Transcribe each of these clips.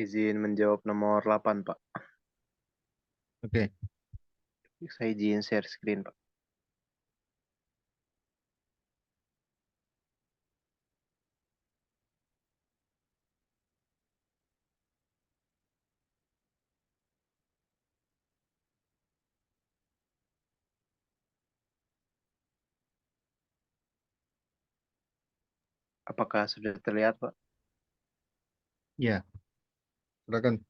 Izin menjawab nomor 8, Pak. Oke, Saya izin share screen, Pak. Apakah sudah terlihat, Pak? ya, silakan.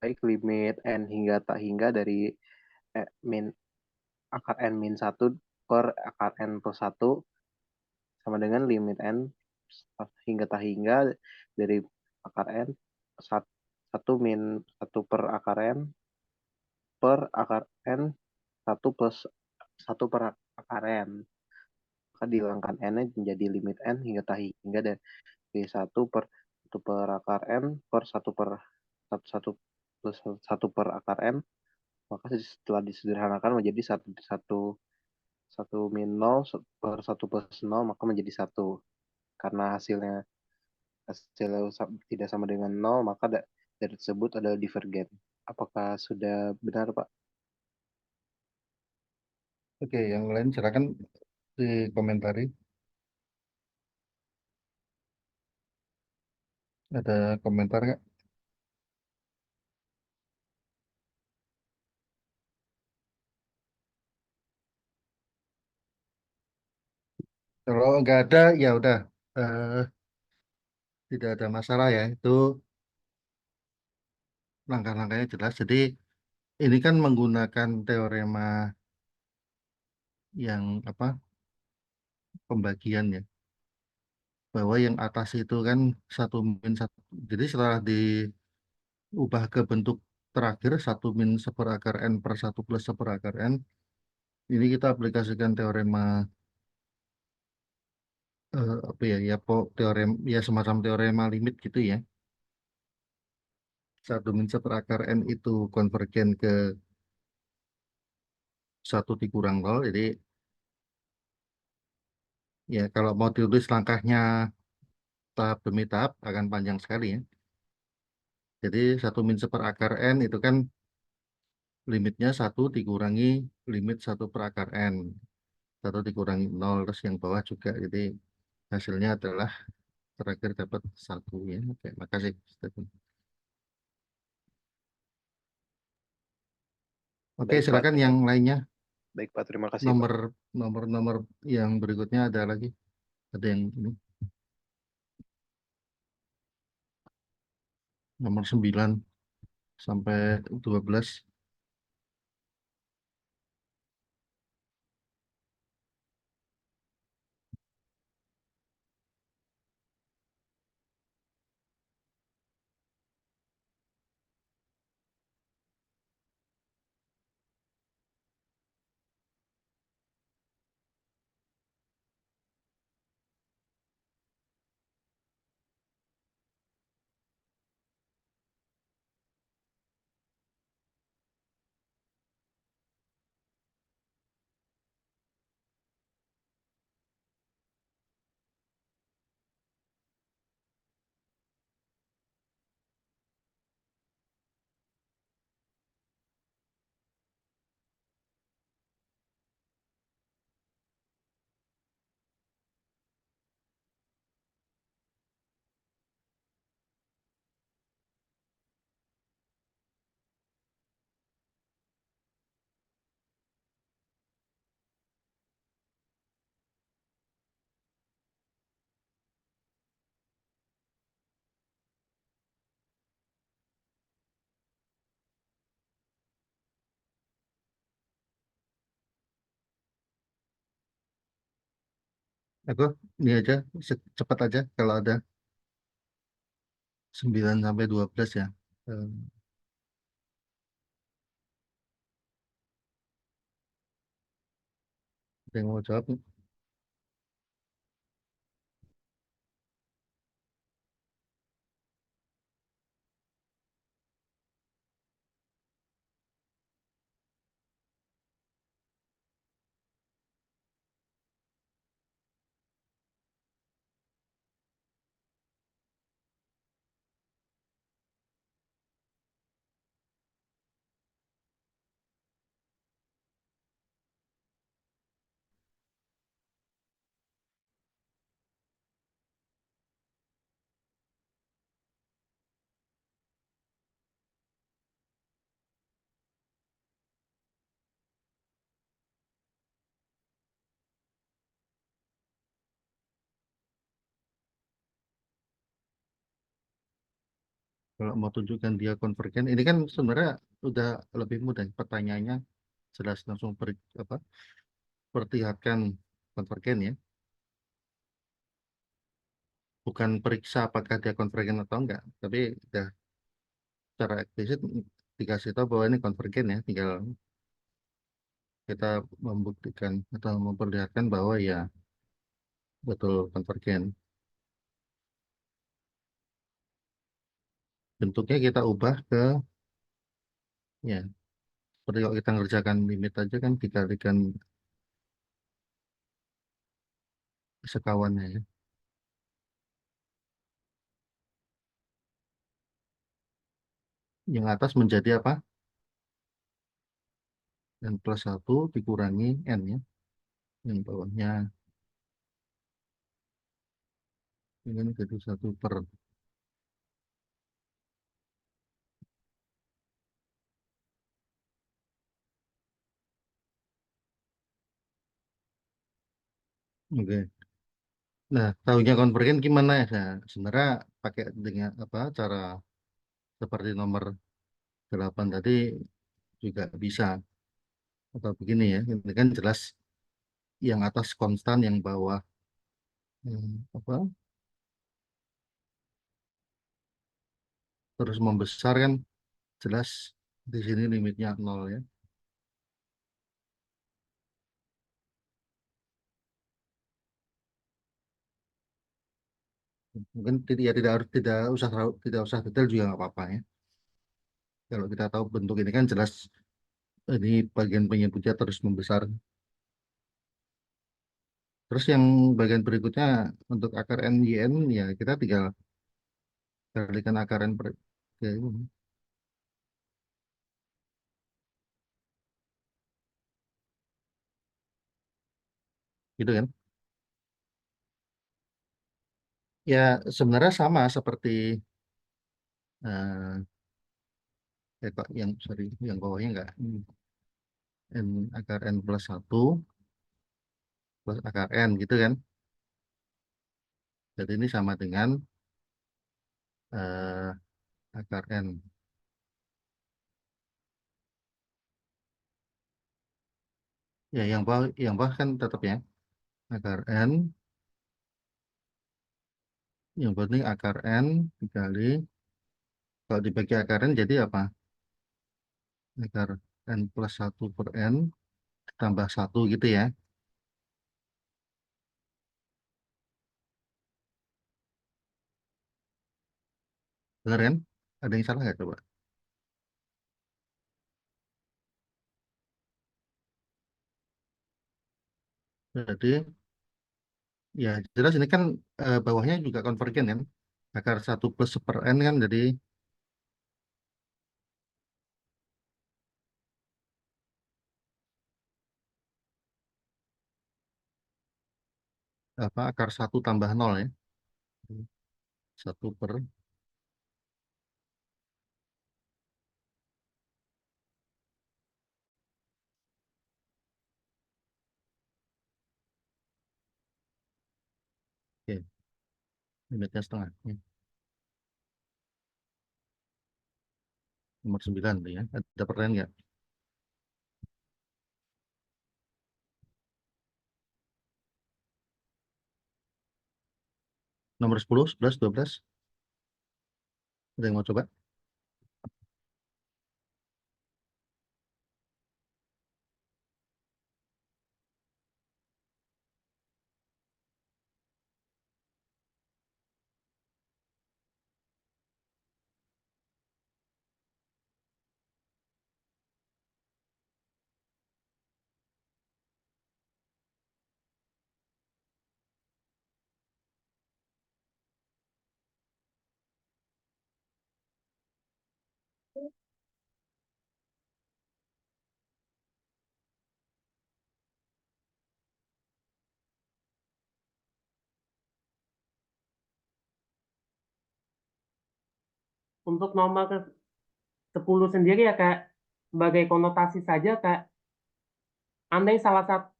Baik, limit N hingga tak hingga dari min akar N min 1 per akar N plus 1 sama dengan limit N hingga tak hingga dari akar N 1 min 1 per akar N per akar N 1 plus 1 per akar N. Maka dihilangkan N menjadi limit N hingga tak hingga dari 1 per akar N per 1 plus 1 per akar N. Maka setelah disederhanakan menjadi 1 min 0 per 1 plus 0 maka menjadi 1. Karena hasilnya tidak sama dengan 0, maka dari tersebut adalah divergen. Apakah sudah benar, Pak? Oke, yang lain silakan dikomentari. Ada komentar nggak? Kalau nggak ada, ya udah. Eh, Tidak ada masalah ya. Itu langkah-langkahnya jelas. Jadi ini kan menggunakan teorema yang apa? Pembagian ya. Bahwa yang atas itu kan satu min satu. Jadi setelah diubah ke bentuk terakhir satu min seperakar n per satu plus seperakar n, ini kita aplikasikan teorema apa ya? Ya teorem ya semacam teorema limit gitu ya. Satu min seperakar n itu konvergen ke satu dikurang nol. Jadi ya kalau mau ditulis langkahnya tahap demi tahap akan panjang sekali ya. Jadi satu min seperakar n itu kan limitnya satu dikurangi limit satu per akar n. Satu dikurangi nol terus yang bawah juga. Jadi hasilnya adalah terakhir dapat satu ya. Oke, makasih, Stephen. Oke, Baik, Pak. silakan yang lainnya. Baik, Pak. Terima kasih, Pak. Nomor nomor yang berikutnya ada lagi. Ada yang ini. Nomor 9 sampai 12. Aku ini aja cepat aja kalau ada 9 sampai 12 ya. Eh, Ada yang mau jawab? Kalau mau tunjukkan dia konvergen, ini kan sebenarnya udah lebih mudah. Pertanyaannya jelas langsung apa, perlihatkan konvergen ya. Bukan periksa apakah dia konvergen atau enggak, tapi udah secara eksplisit dikasih tahu bahwa ini konvergen ya. Tinggal kita membuktikan atau memperlihatkan bahwa ya betul konvergen. Bentuknya kita ubah ke ya seperti kalau kita ngerjakan limit aja kan dikalikan sekawannya ya. Yang atas menjadi apa? N plus 1 dikurangi N ya. Yang bawahnya ini jadi 1/. Oke. Nah, tahunya konvergen gimana ya? Nah, sebenarnya pakai dengan apa cara seperti nomor 8 tadi juga bisa. Atau begini ya, ini kan jelas yang atas konstan, yang bawah apa terus membesar kan jelas di sini limitnya 0 ya. Mungkin ya tidak harus tidak usah detail juga nggak apa-apa ya. Kalau kita tahu bentuk ini kan jelas ini bagian penyebutnya terus membesar. Terus yang bagian berikutnya untuk akar n y n ya kita tinggal kalikan akar n per ya, ini. Gitu kan. Ya sebenarnya sama seperti eh, ya kok yang sorry yang bawahnya enggak. N akar n plus 1 plus akar n gitu kan. Jadi ini sama dengan eh, akar n. Ya yang bawah kan tetap ya akar n, yang penting akar n dikali kalau dibagi akar n jadi apa? Akar n plus 1/n tambah 1 gitu ya. Benar kan? Ada yang salah nggak coba? Jadi ya jelas ini kan bawahnya juga konvergen kan. Akar 1 plus 1/n kan jadi apa akar 1 tambah 0 ya. 1 per oke, limitnya setengah. Ya. Nomor 9 tuh ya. Ada pertanyaan nggak? Nomor 10, 11, 12. Ada yang mau coba? Untuk nomor ke 10 sendiri ya Kak, sebagai konotasi saja Kak, andai salah satu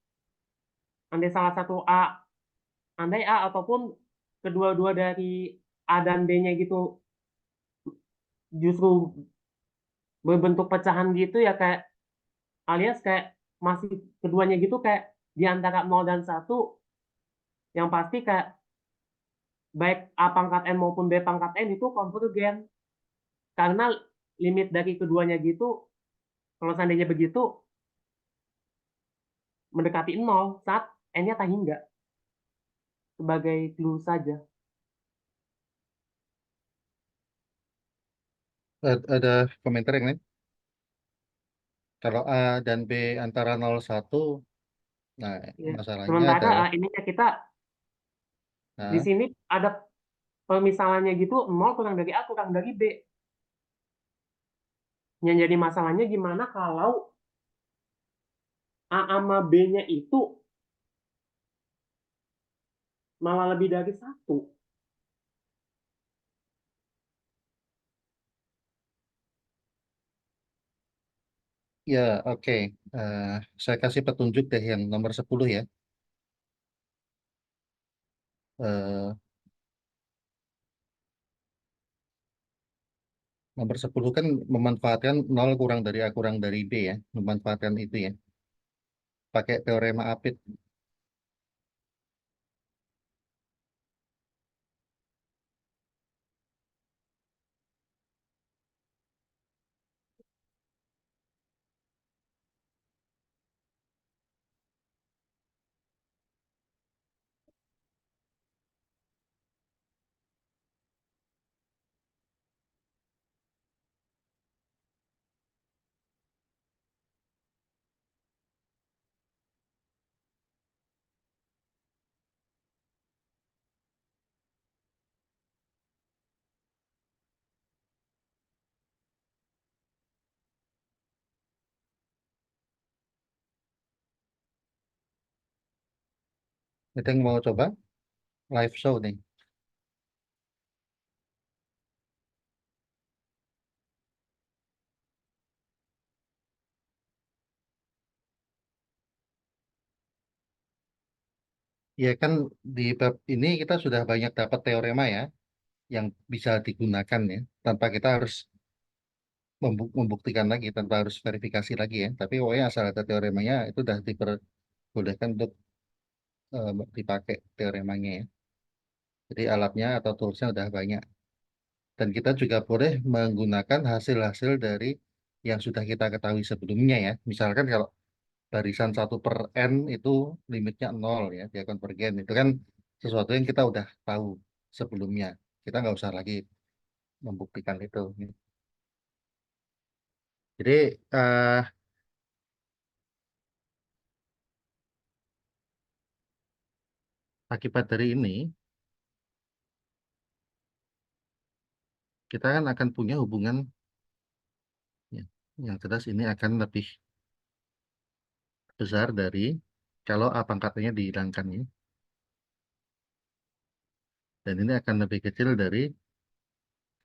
andai salah satu A, andai A ataupun kedua-dua dari A dan B-nya gitu justru berbentuk pecahan gitu ya kayak alias kayak masih keduanya gitu kayak di antara 0 dan 1 yang pasti kayak baik A pangkat N maupun B pangkat N itu konvergen karena limit dari keduanya gitu kalau seandainya begitu mendekati 0 saat N-nya tak hingga sebagai clue saja. Ada komentar yang lain? Kalau A dan B antara 0 1, nah Ya. masalahnya Sementara adalah ininya kita di nah, sini ada permisalannya gitu 0 kurang dari A kurang dari B. Yang jadi masalahnya gimana kalau A sama B-nya itu malah lebih dari 1. ya oke. Eh, saya kasih petunjuk deh yang nomor 10 ya. Eh, Nomor 10 kan memanfaatkan 0 kurang dari A kurang dari B ya. Memanfaatkan itu ya. Pakai teorema Apit. Itu yang mau coba live show nih. Ya kan di bab ini kita sudah banyak dapat teorema ya yang bisa digunakan ya tanpa kita harus membuktikan lagi, tanpa harus verifikasi lagi ya. Tapi pokoknya asal ada teoremanya itu sudah diperbolehkan untuk dipakai teoremanya ya. Jadi alatnya atau toolsnya udah banyak. Dan kita juga boleh menggunakan hasil-hasil dari yang sudah kita ketahui sebelumnya ya. Misalkan kalau barisan 1/n itu limitnya 0 ya, dia konvergen. Itu kan sesuatu yang kita udah tahu sebelumnya. Kita nggak usah lagi membuktikan itu. Jadi akibat dari ini, kita kan akan punya hubungan ya, yang jelas ini akan lebih besar dari kalau A pangkatnya dihilangkan ya. Dan ini akan lebih kecil dari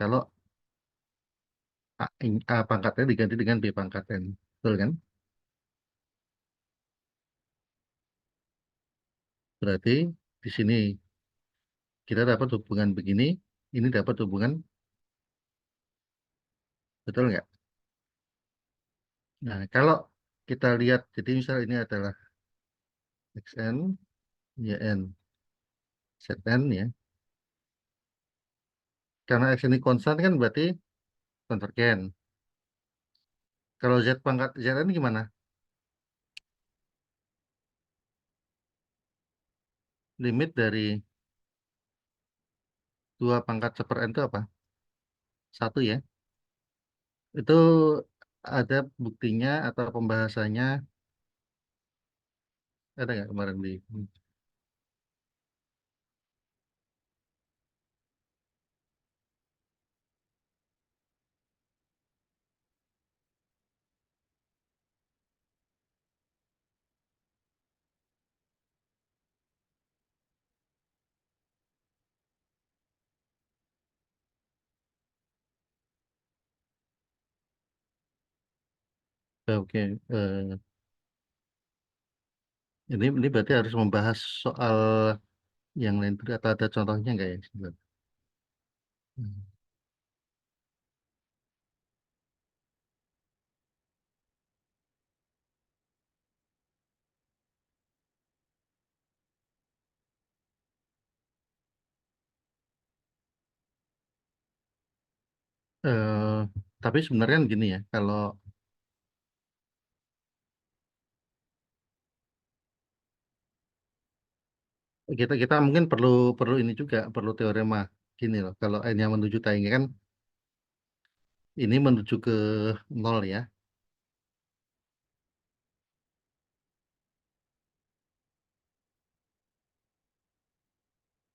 kalau A pangkatnya diganti dengan B pangkat N. Betul kan? Berarti di sini kita dapat hubungan begini, ini dapat hubungan, betul nggak? Nah, kalau kita lihat, jadi misal ini adalah xn, yn, zn ya. Karena x ini konstan kan berarti konvergen. Kalau z pangkat zn gimana? Limit dari 2 pangkat 1/n itu apa? 1 ya. Itu ada buktinya atau pembahasannya, ada nggak kemarin di... Oke, ini berarti harus membahas soal yang lain atau ada contohnya nggak ya? Hmm. Eh, tapi sebenarnya kan gini ya, kalau kita kita mungkin perlu perlu ini juga perlu teorema gini loh. Kalau n-nya menuju tangga kan ini menuju ke nol ya.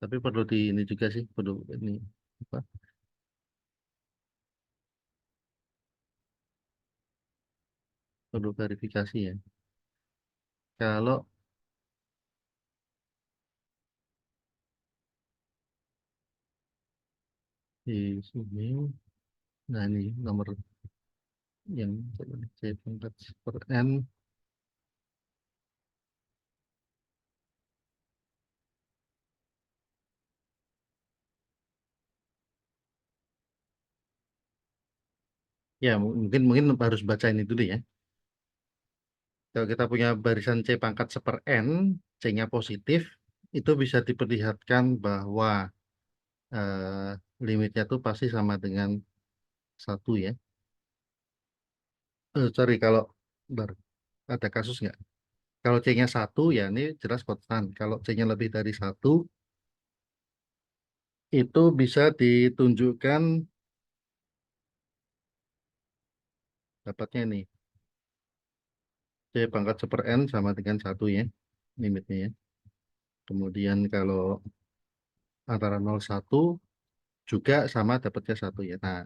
Tapi perlu di ini juga sih, perlu ini apa? Perlu verifikasi ya. Kalau di sini, nah ini nomor yang C pangkat per n, ya mungkin mungkin harus baca ini dulu ya. Kalau kita punya barisan C pangkat seper n, C-nya positif, itu bisa diperlihatkan bahwa limitnya tuh pasti sama dengan satu ya. Sorry kalau bentar, ada kasus nggak? Kalau C-nya satu ya ini jelas konstan. Kalau C-nya lebih dari satu itu bisa ditunjukkan dapatnya nih C pangkat seper n sama dengan satu ya limitnya ya. Kemudian kalau antara 0 1 juga sama dapatnya satu ya. Nah,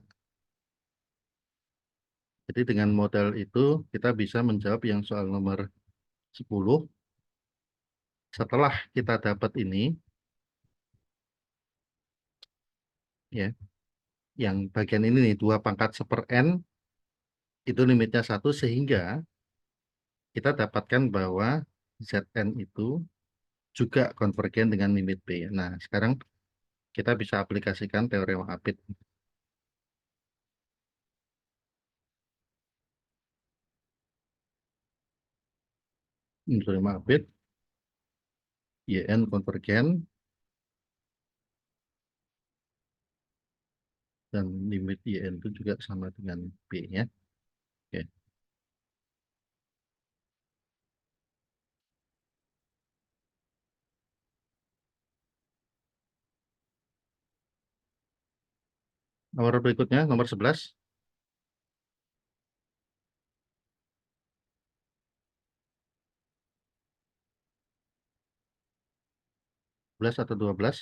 jadi dengan model itu kita bisa menjawab yang soal nomor 10. Setelah kita dapat ini ya, yang bagian ini nih 2 pangkat seper n itu limitnya satu sehingga kita dapatkan bahwa Zn itu juga konvergen dengan limit B. Nah, sekarang kita bisa aplikasikan teorema Apit. Teorema Apit, Yn konvergen, dan limit Yn itu juga sama dengan B ya. Oke. Nomor berikutnya, nomor 11. 11 atau 12.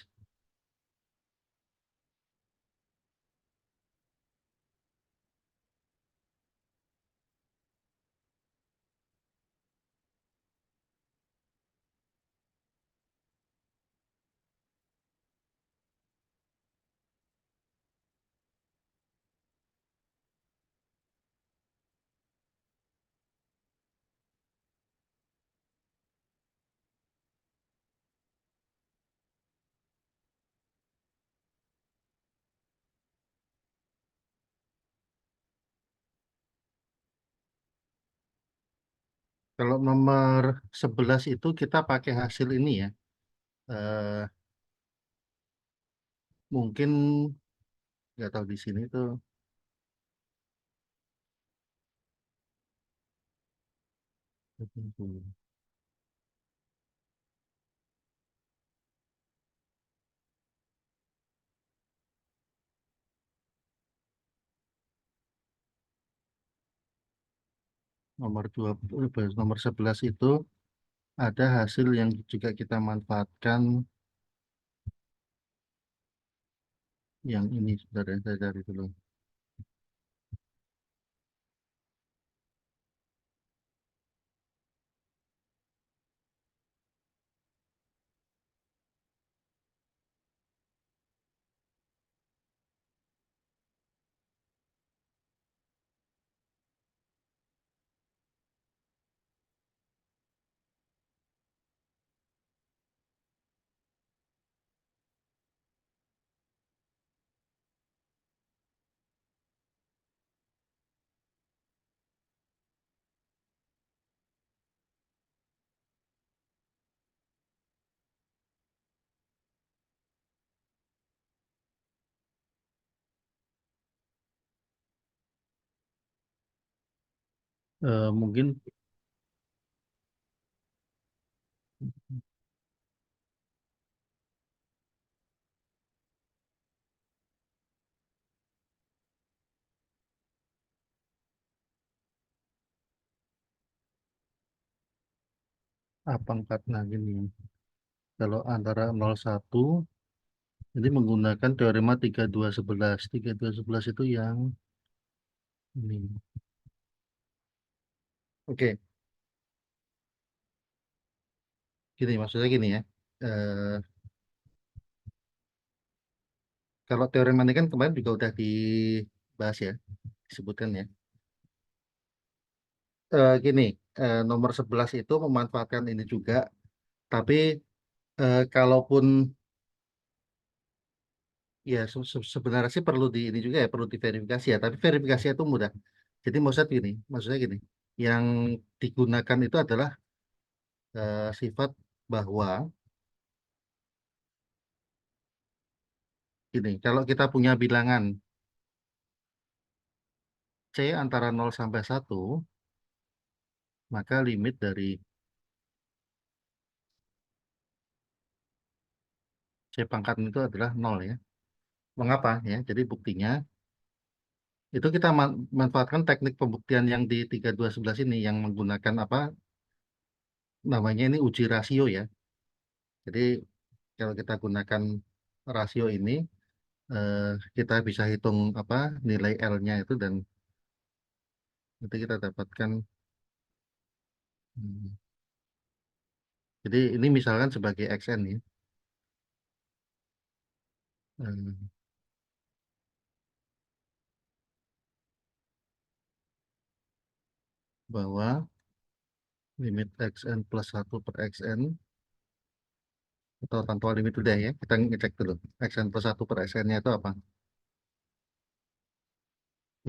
Kalau nomor 11 itu kita pakai hasil ini ya. Eh, mungkin nggak tahu di sini tuh nomor 20, nomor 11 itu ada hasil yang juga kita manfaatkan yang ini saudara saya cari dulu. Mungkin apa angkat nah gini. Kalau antara 01, jadi menggunakan teorema 3211. 3211 itu yang ini. Oke, gini maksudnya gini ya. Eh, Kalau teorema ini kan kemarin juga udah dibahas ya, disebutkan ya. Gini, nomor 11 itu memanfaatkan ini juga, tapi kalaupun ya sebenarnya sih perlu di ini juga ya, perlu diverifikasi ya, tapi verifikasi itu mudah. Jadi maksudnya gini, yang digunakan itu adalah sifat bahwa gini, kalau kita punya bilangan C antara 0 sampai 1, maka limit dari C pangkat itu adalah 0 ya. Mengapa ya? Jadi buktinya itu kita manfaatkan teknik pembuktian yang di 3211 ini yang menggunakan apa namanya ini uji rasio ya. Jadi kalau kita gunakan rasio ini eh, kita bisa hitung apa nilai L-nya itu dan nanti kita dapatkan hmm, jadi ini misalkan sebagai XN ya eh, bahwa limit XN plus 1 per XN atau tanpa limit udah ya kita ngecek dulu XN plus 1 per XN-nya itu apa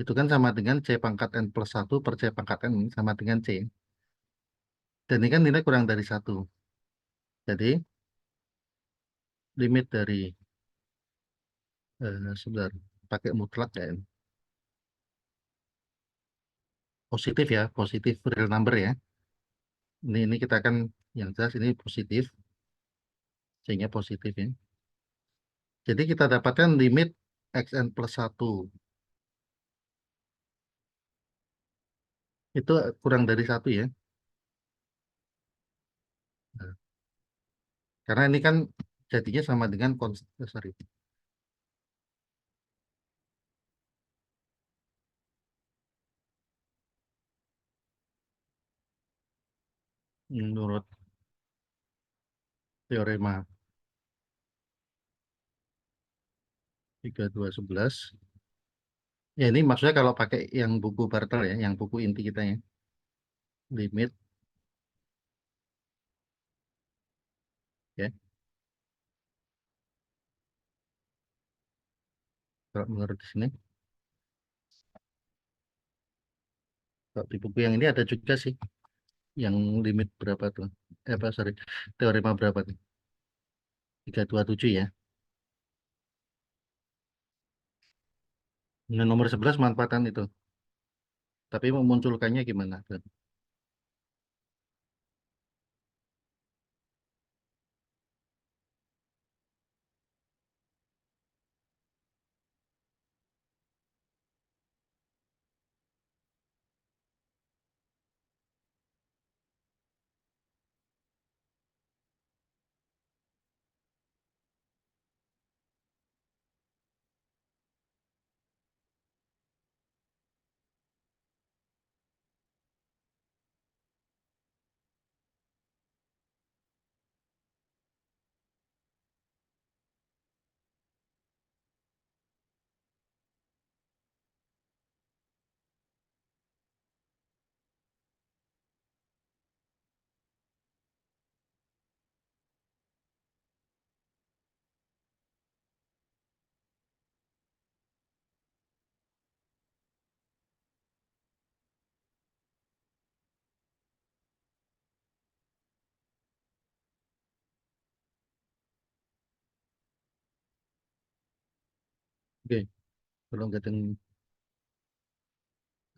itu kan sama dengan C pangkat N plus 1 per C pangkat N sama dengan C dan ini kan nilai kurang dari 1 jadi limit dari sebentar pakai mutlak ya positif ya positif real number ya ini kita kan yang jelas ini positif sehingga positif ya jadi kita dapatkan limit xn plus 1 itu kurang dari 1 ya. Nah, karena ini kan jadinya sama dengan sorry menurut teorema 3211 ya ini maksudnya kalau pakai yang buku Bartel ya yang buku inti kita ya limit ya kalau menurut di sini kalau di buku yang ini ada juga sih yang limit berapa tuh apa sorry teorema berapa tuh 327 ya. Nah, nomor 11 manfaatkan itu. Tapi memunculkannya gimana? Tuh? Oke, kalau nggak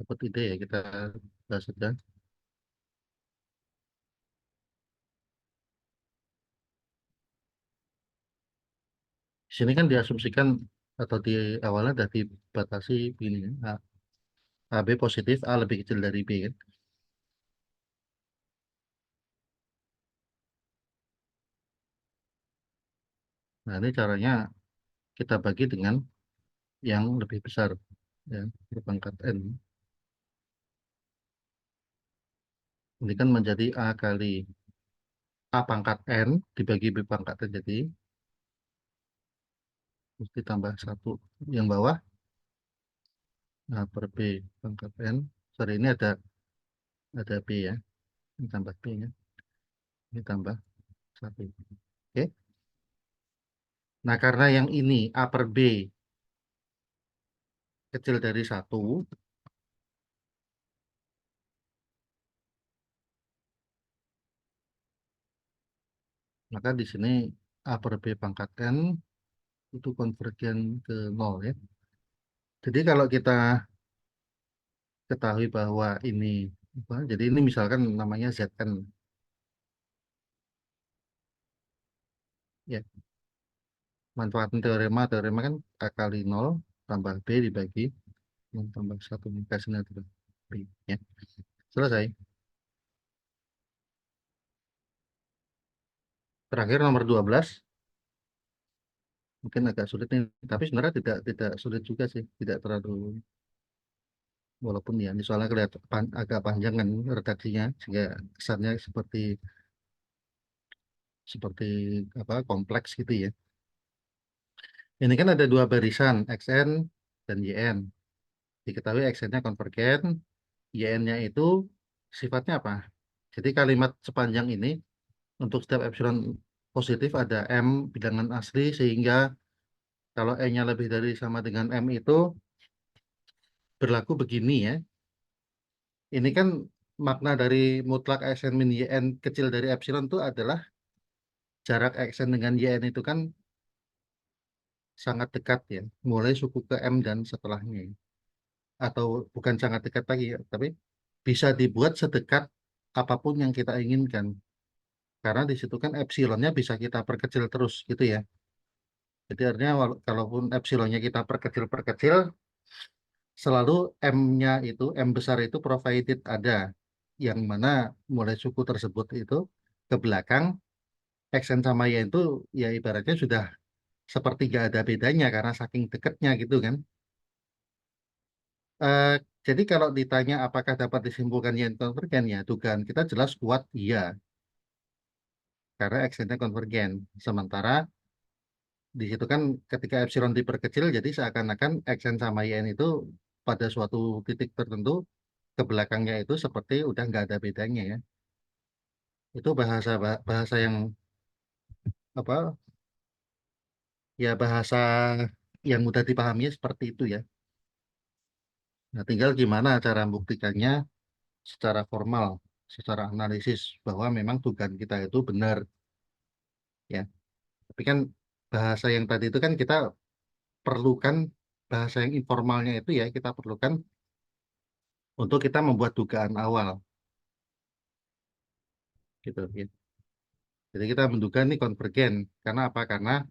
dapat ide ya, kita bahas saja. Di sini kan diasumsikan atau di awalnya sudah dibatasi begini kan. AB positif, A lebih kecil dari B kan. Nah, ini caranya kita bagi dengan yang lebih besar, ya, berpangkat N. Ini kan menjadi A kali A pangkat N dibagi B pangkat N, jadi mesti tambah 1. Yang bawah, A per B pangkat N. Sorry, ini ada B ya. Ini tambah B ya. Ini tambah 1. Oke. Nah, karena yang ini A per B kecil dari 1, maka di sini A per B pangkat N itu konvergen ke 0 ya. Jadi kalau kita ketahui bahwa ini apa, jadi ini misalkan namanya Zn ya. Manfaatkan teorema kan A kali 0 tambah B dibagi 0 tambah 1 kasihnya itu B ya. Selesai. Terakhir nomor 12 mungkin agak sulit nih, tapi sebenarnya tidak sulit juga sih, tidak terlalu, walaupun ya ini soalnya kelihatan agak panjang kan redaksinya sehingga kesannya seperti apa kompleks gitu ya. Ini kan ada dua barisan xn dan yn. Diketahui xn-nya konvergen, yn-nya itu sifatnya apa? Jadi kalimat sepanjang ini untuk setiap epsilon positif ada m bilangan asli, sehingga kalau n-nya lebih dari sama dengan m itu berlaku begini ya. Ini kan makna dari mutlak xn min yn kecil dari epsilon itu adalah jarak xn dengan yn itu kan sangat dekat ya, mulai suku ke m dan setelahnya. Atau bukan sangat dekat lagi ya, tapi bisa dibuat sedekat apapun yang kita inginkan. Karena di situ kan epsilonnya bisa kita perkecil terus gitu ya. Jadi artinya kalaupun epsilonnya kita perkecil, selalu m-nya itu, m besar itu provided ada. Yang mana mulai suku tersebut itu ke belakang, xn sama y itu ya ibaratnya sudah seperti gak ada bedanya karena saking dekatnya gitu kan. Eh, jadi kalau ditanya apakah dapat disimpulkan y konvergen, ya dugaan kita jelas kuat iya, karena xn-nya konvergen. Sementara di situ kan ketika epsilon diperkecil, jadi seakan-akan xn sama yn itu pada suatu titik tertentu ke belakangnya itu seperti udah nggak ada bedanya ya. Itu bahasa bahasa yang apa ya, bahasa yang mudah dipahami seperti itu ya. Nah, tinggal gimana cara membuktikannya secara formal, secara analisis bahwa memang dugaan kita itu benar ya. Tapi kan bahasa yang tadi itu kan kita perlukan, bahasa yang informalnya itu ya kita perlukan untuk kita membuat dugaan awal gitu ya. Jadi kita menduga ini konvergen karena apa? Karena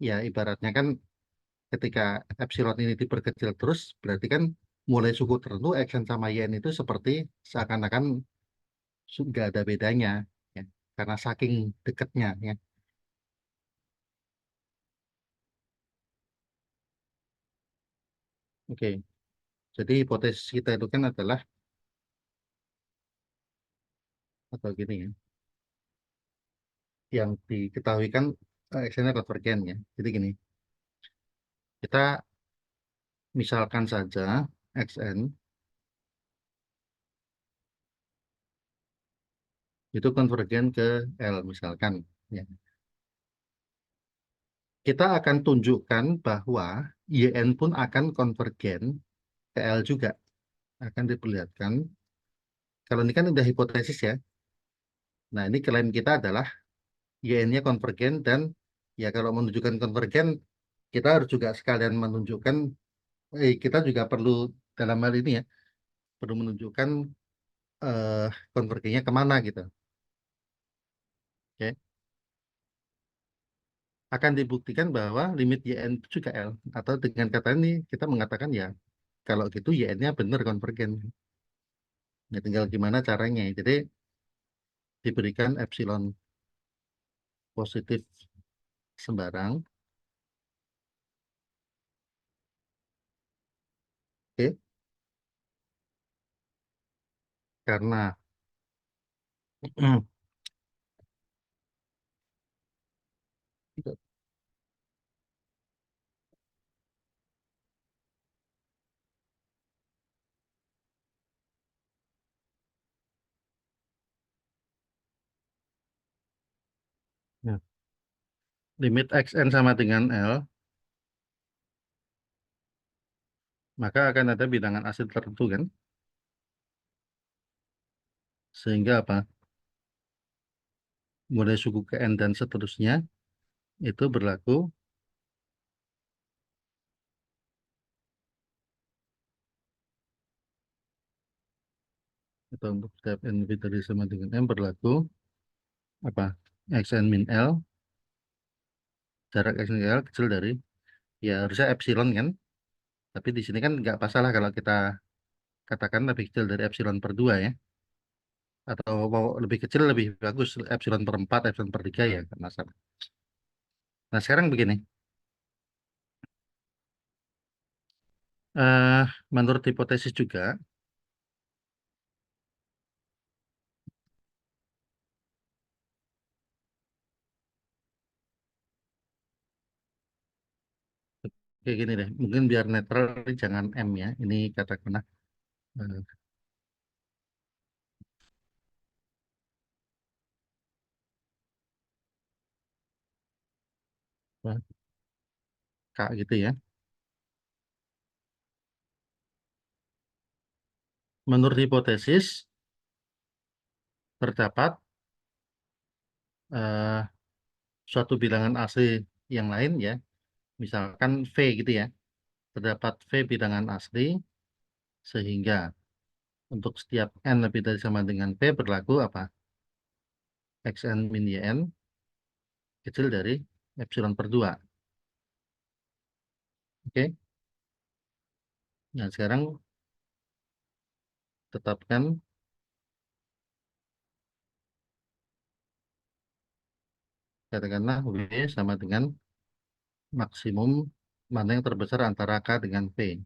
ya ibaratnya kan ketika epsilon ini diperkecil terus berarti kan mulai suku tertentu xn sama yn itu seperti seakan-akan nggak ada bedanya ya, karena saking dekatnya ya. Oke, jadi hipotesis kita itu kan adalah atau gini ya, yang diketahui kan xn-nya konvergen ya. Jadi gini, kita misalkan saja xn itu konvergen ke L misalkan ya. Kita akan tunjukkan bahwa yn pun akan konvergen ke L juga, akan diperlihatkan. Kalau ini kan udah hipotesis ya. Nah, ini klaim kita adalah yn-nya konvergen, dan ya kalau menunjukkan konvergen kita harus juga sekalian menunjukkan kita juga perlu dalam hal ini ya perlu menunjukkan konvergensinya kemana gitu. Oke. Akan dibuktikan bahwa limit YN itu juga L. Atau dengan kata ini kita mengatakan ya, kalau gitu YN-nya benar konvergen. Ya, tinggal gimana caranya. Jadi diberikan epsilon positif sembarang. Oke. Karena ya, limit xn sama dengan L, maka akan ada bilangan asli tertentu kan? Sehingga apa? Mulai suku ke N dan seterusnya itu berlaku atau untuk setiap N lebih dari sama dengan M berlaku apa? Xn min L, jarak Xn min L kecil dari ya harusnya epsilon kan? Tapi di sini kan nggak masalah kalau kita katakan lebih kecil dari epsilon per 2 ya. Atau mau lebih kecil lebih bagus epsilon per 4, epsilon per 3 ya nggak masalah. Nah sekarang begini, eh menurut hipotesis juga, kayak gini deh, mungkin biar netral jangan M ya, ini katakanlah eh, apa, K gitu ya. Menurut hipotesis, terdapat eh, suatu bilangan asli yang lain ya, misalkan V gitu ya, terdapat V bilangan asli sehingga untuk setiap N lebih dari sama dengan P berlaku apa? Xn min Yn kecil dari epsilon per 2. Oke. Nah, sekarang tetapkan katakanlah W sama dengan maksimum mana yang terbesar antara K dengan P.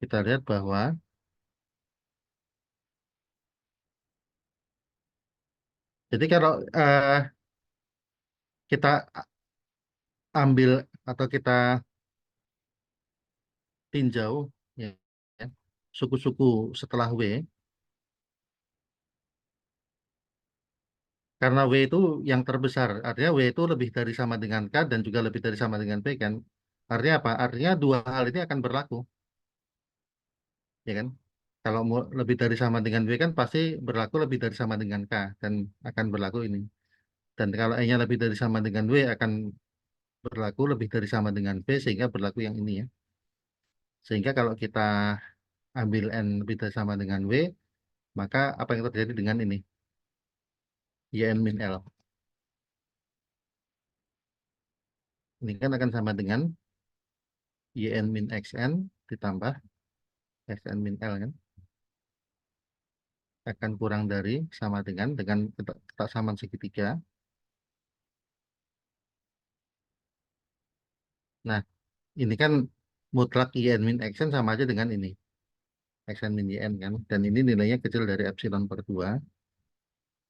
Kita lihat bahwa jadi kalau kita ambil atau kita tinjau ya, ya, suku-suku setelah W, karena W itu yang terbesar, artinya W itu lebih dari sama dengan K dan juga lebih dari sama dengan P kan. Artinya apa? Artinya dua hal ini akan berlaku, ya kan? Kalau mau lebih dari sama dengan W kan pasti berlaku lebih dari sama dengan K dan akan berlaku ini. Dan kalau E-nya lebih dari sama dengan W akan berlaku lebih dari sama dengan P sehingga berlaku yang ini ya. Sehingga kalau kita ambil N lebih dari sama dengan W, maka apa yang terjadi dengan ini? Yn min L. Ini kan akan sama dengan Yn min Xn ditambah Xn min L kan. Akan kurang dari sama dengan kesamaan segitiga. Nah, ini kan mutlak Yn min Xn sama aja dengan ini. Xn min Yn kan. Dan ini nilainya kecil dari epsilon per 2.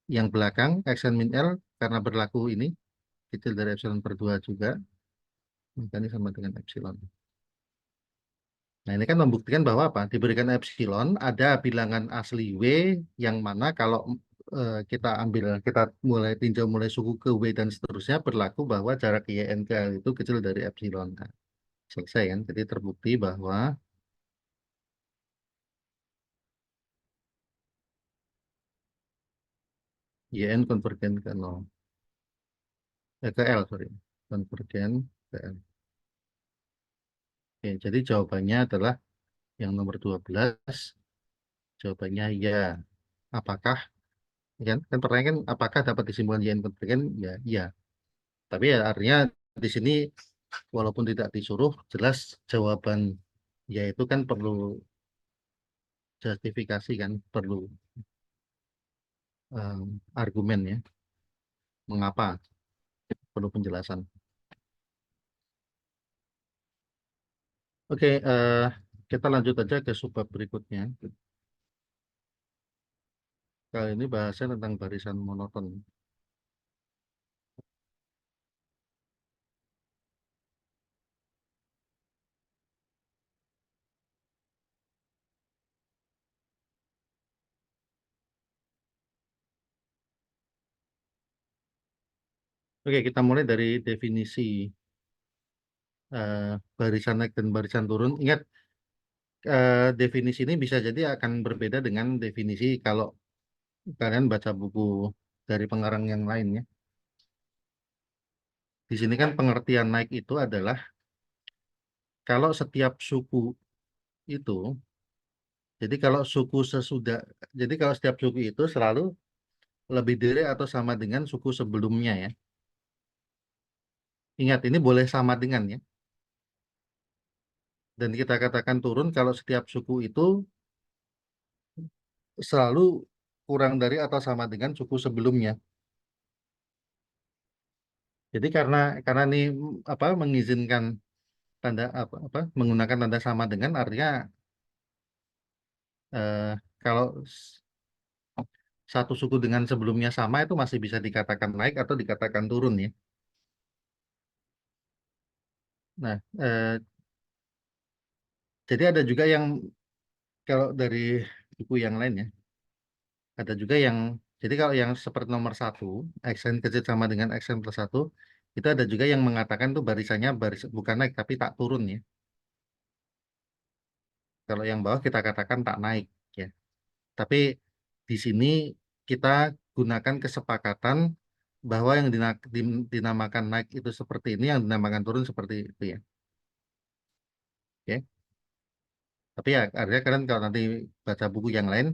Yang belakang Xn min L karena berlaku ini kecil dari epsilon per 2 juga. Maka ini sama dengan epsilon. Nah, ini kan membuktikan bahwa apa? Diberikan epsilon, ada bilangan asli W yang mana kalau kita ambil, kita mulai tinjau mulai suku ke W dan seterusnya berlaku bahwa jarak YN ke L itu kecil dari epsilon. Nah, selesai kan? Jadi terbukti bahwa YN konvergen ke 0. Ke L, sorry. Konvergen ke L. Oke, jadi jawabannya adalah Yang nomor 12, jawabannya ya. Apakah, kan pertanyaan kan apakah dapat disimpulkan ya kan ya, ya. Tapi ya artinya di sini walaupun tidak disuruh, jelas jawaban ya itu kan perlu justifikasi kan, perlu argumen ya, mengapa, perlu penjelasan. Oke, kita lanjut aja ke subbab berikutnya. Kali ini bahasnya tentang barisan monoton. Oke, kita mulai dari definisi barisan naik dan barisan turun. Ingat, definisi ini bisa jadi akan berbeda dengan definisi kalau kalian baca buku dari pengarang yang lainnya. Di sini kan pengertian naik itu adalah kalau setiap suku itu, jadi kalau suku sesudah, jadi kalau setiap suku itu selalu lebih dari atau sama dengan suku sebelumnya ya. Ingat, ini boleh sama dengan ya. Dan kita katakan turun kalau setiap suku itu selalu kurang dari atau sama dengan suku sebelumnya. Jadi karena ini apa mengizinkan tanda apa menggunakan tanda sama dengan artinya kalau satu suku dengan sebelumnya sama itu masih bisa dikatakan naik atau dikatakan turun ya. Nah, jadi ada juga yang kalau dari buku yang lain ya, ada juga yang jadi kalau yang seperti nomor 1 xn kecil sama dengan xn plus 1 itu ada juga yang mengatakan tuh barisannya bukan naik tapi tak turun ya. Kalau yang bawah kita katakan tak naik ya. Tapi di sini kita gunakan kesepakatan bahwa yang dinamakan naik itu seperti ini, yang dinamakan turun seperti itu ya. Oke. Tapi ya artinya kalian kalau nanti baca buku yang lain,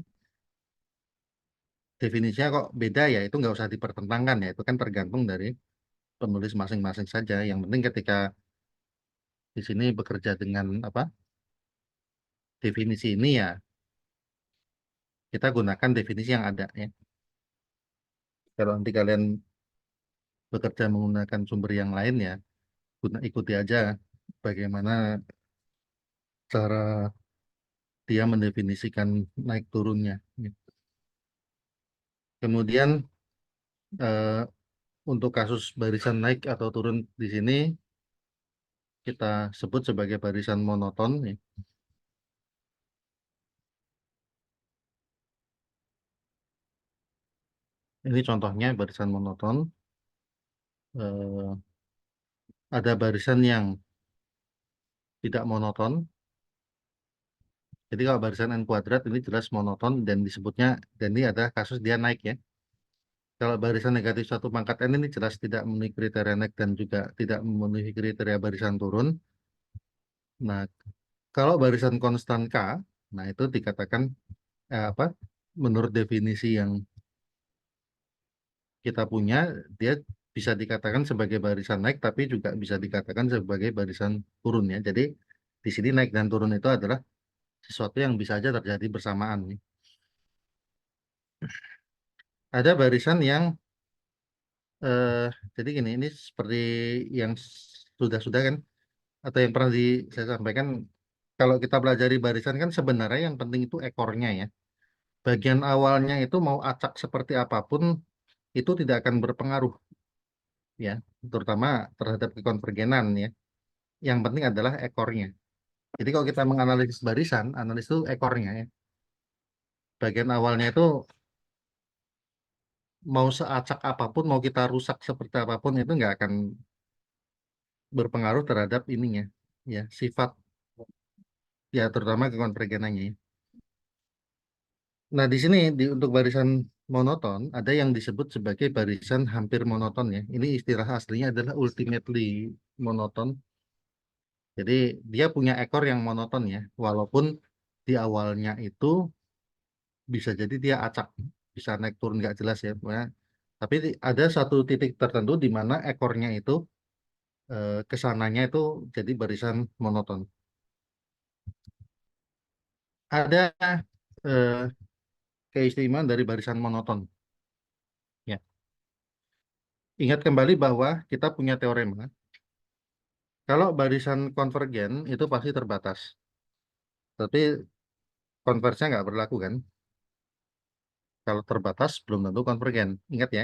definisinya kok beda ya, itu nggak usah dipertentangkan ya. Itu kan tergantung dari penulis masing-masing saja. Yang penting ketika di sini bekerja dengan apa definisi ini ya, kita gunakan definisi yang ada ya. Kalau nanti kalian bekerja menggunakan sumber yang lain ya, ikuti aja bagaimana cara dia mendefinisikan naik turunnya. Kemudian eh, untuk kasus barisan naik atau turun di sini kita sebut sebagai barisan monoton. Ya. Ini contohnya barisan monoton. Eh, ada barisan yang tidak monoton. Jadi kalau barisan n kuadrat ini jelas monoton dan disebutnya, dan ini adalah kasus dia naik ya. Kalau barisan negatif 1 pangkat n ini jelas tidak memenuhi kriteria naik dan juga tidak memenuhi kriteria barisan turun. Nah, kalau barisan konstan K, nah itu dikatakan apa? Menurut definisi yang kita punya, dia bisa dikatakan sebagai barisan naik, tapi juga bisa dikatakan sebagai barisan turun ya. Jadi di sini naik dan turun itu adalah sesuatu yang bisa saja terjadi bersamaan. Ya. Ada barisan yang eh, jadi gini, ini seperti yang sudah-sudah kan, atau yang pernah saya sampaikan, kalau kita pelajari barisan kan sebenarnya yang penting itu ekornya ya. Bagian awalnya itu mau acak seperti apapun itu tidak akan berpengaruh ya, terutama terhadap kekonvergenan ya. Yang penting adalah ekornya. Jadi kalau kita menganalisis barisan, analisis itu ekornya ya. Bagian awalnya itu mau seacak apapun, mau kita rusak seperti apapun itu nggak akan berpengaruh terhadap ininya ya, sifat ya terutama kekonvergenannya ya. Nah, di sini untuk barisan monoton ada yang disebut sebagai barisan hampir monoton ya. Ini istilah aslinya adalah ultimately monoton. Jadi dia punya ekor yang monoton ya, walaupun di awalnya itu bisa jadi dia acak, bisa naik turun nggak jelas ya. Pokoknya. Tapi ada satu titik tertentu di mana ekornya itu kesananya itu jadi barisan monoton. Ada eh, keistimewaan dari barisan monoton. Ya. Ingat kembali bahwa kita punya teorema. Kalau barisan konvergen itu pasti terbatas. Tapi konversnya nggak berlaku kan? Kalau terbatas belum tentu konvergen. Ingat ya,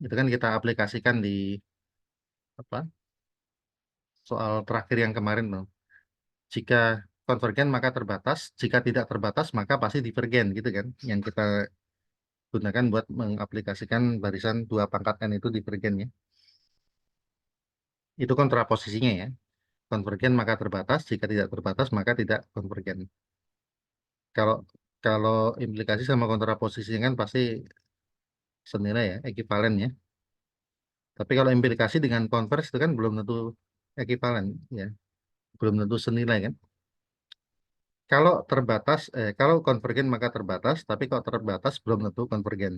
itu kan kita aplikasikan di apa soal terakhir yang kemarin tuh. Jika konvergen maka terbatas, jika tidak terbatas maka pasti divergen gitu kan. Yang kita gunakan buat mengaplikasikan barisan dua pangkat n itu divergen ya. Itu kontraposisinya ya. Konvergen maka terbatas, jika tidak terbatas maka tidak konvergen. Kalau kalau implikasi sama kontraposisi kan pasti senilai ya, ekivalen ya. Tapi kalau implikasi dengan konvers itu kan belum tentu ekivalen ya, belum tentu senilai kan. Kalau konvergen maka terbatas, tapi kalau terbatas belum tentu konvergen.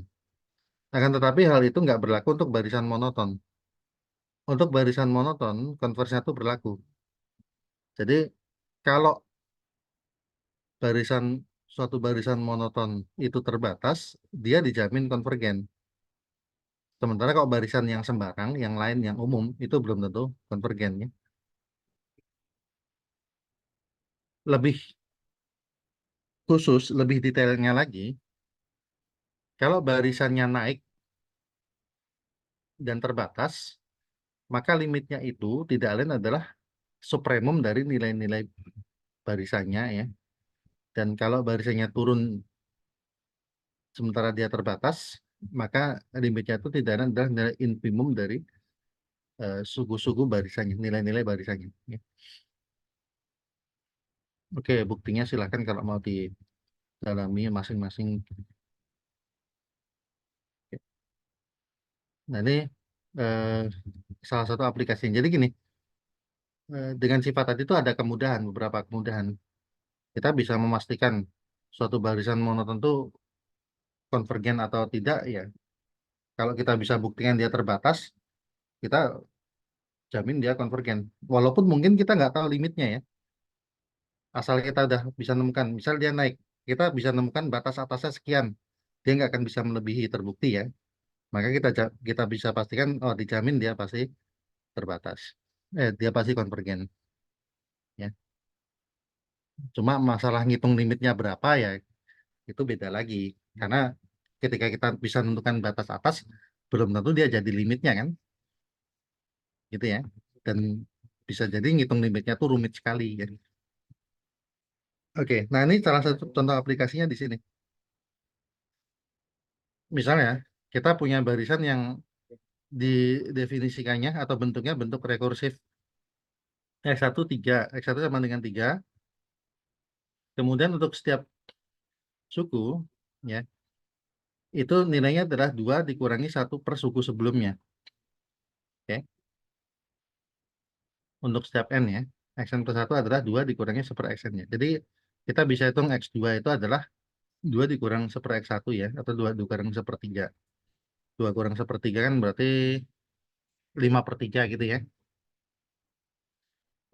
Akan tetapi hal itu nggak berlaku untuk barisan monoton. Untuk barisan monoton, konversnya itu berlaku. Jadi kalau barisan suatu barisan monoton itu terbatas, dia dijamin konvergen. Sementara kalau barisan yang sembarang, yang lain, yang umum, itu belum tentu konvergen ya. Lebih khusus, lebih detailnya lagi, kalau barisannya naik dan terbatas, maka limitnya itu tidak lain adalah supremum dari nilai-nilai barisannya ya. Dan kalau barisannya turun sementara dia terbatas, maka limitnya itu tidak lain adalah nilai infimum dari suku-suku barisannya, nilai-nilai barisannya. Ya. Oke, buktinya silakan kalau mau didalami masing-masing. Nah ini eh, salah satu aplikasi. Jadi gini, dengan sifat tadi itu ada kemudahan, beberapa kemudahan. Kita bisa memastikan suatu barisan monoton itu konvergen atau tidak ya. Kalau kita bisa buktikan dia terbatas, kita jamin dia konvergen. Walaupun mungkin kita nggak tahu limitnya ya. Asal kita udah bisa nemukan, misal dia naik, kita bisa nemukan batas atasnya sekian. Dia nggak akan bisa melebihi terbukti ya. Maka kita bisa pastikan, oh dijamin dia pasti terbatas. Dia pasti konvergen. Ya. Cuma masalah ngitung limitnya berapa ya, itu beda lagi. Karena ketika kita bisa menentukan batas atas, belum tentu dia jadi limitnya kan, gitu ya. Dan bisa jadi ngitung limitnya tuh rumit sekali ya. Oke, nah ini salah satu contoh aplikasinya di sini. Misalnya, kita punya barisan yang didefinisikannya atau bentuknya bentuk rekursif X1 3, X1 sama dengan 3. Kemudian untuk setiap suku, ya, itu nilainya adalah 2 dikurangi 1 per suku sebelumnya. Oke. Untuk setiap n ya, xn plus 1 adalah 2 dikurangi 1 per xn-nya. Jadi kita bisa hitung x2 itu adalah 2 dikurang 1 per x1 ya, atau 2 dikurang 1 per 3. 2 kurang 1 per 3 kan berarti 5 per 3 gitu ya.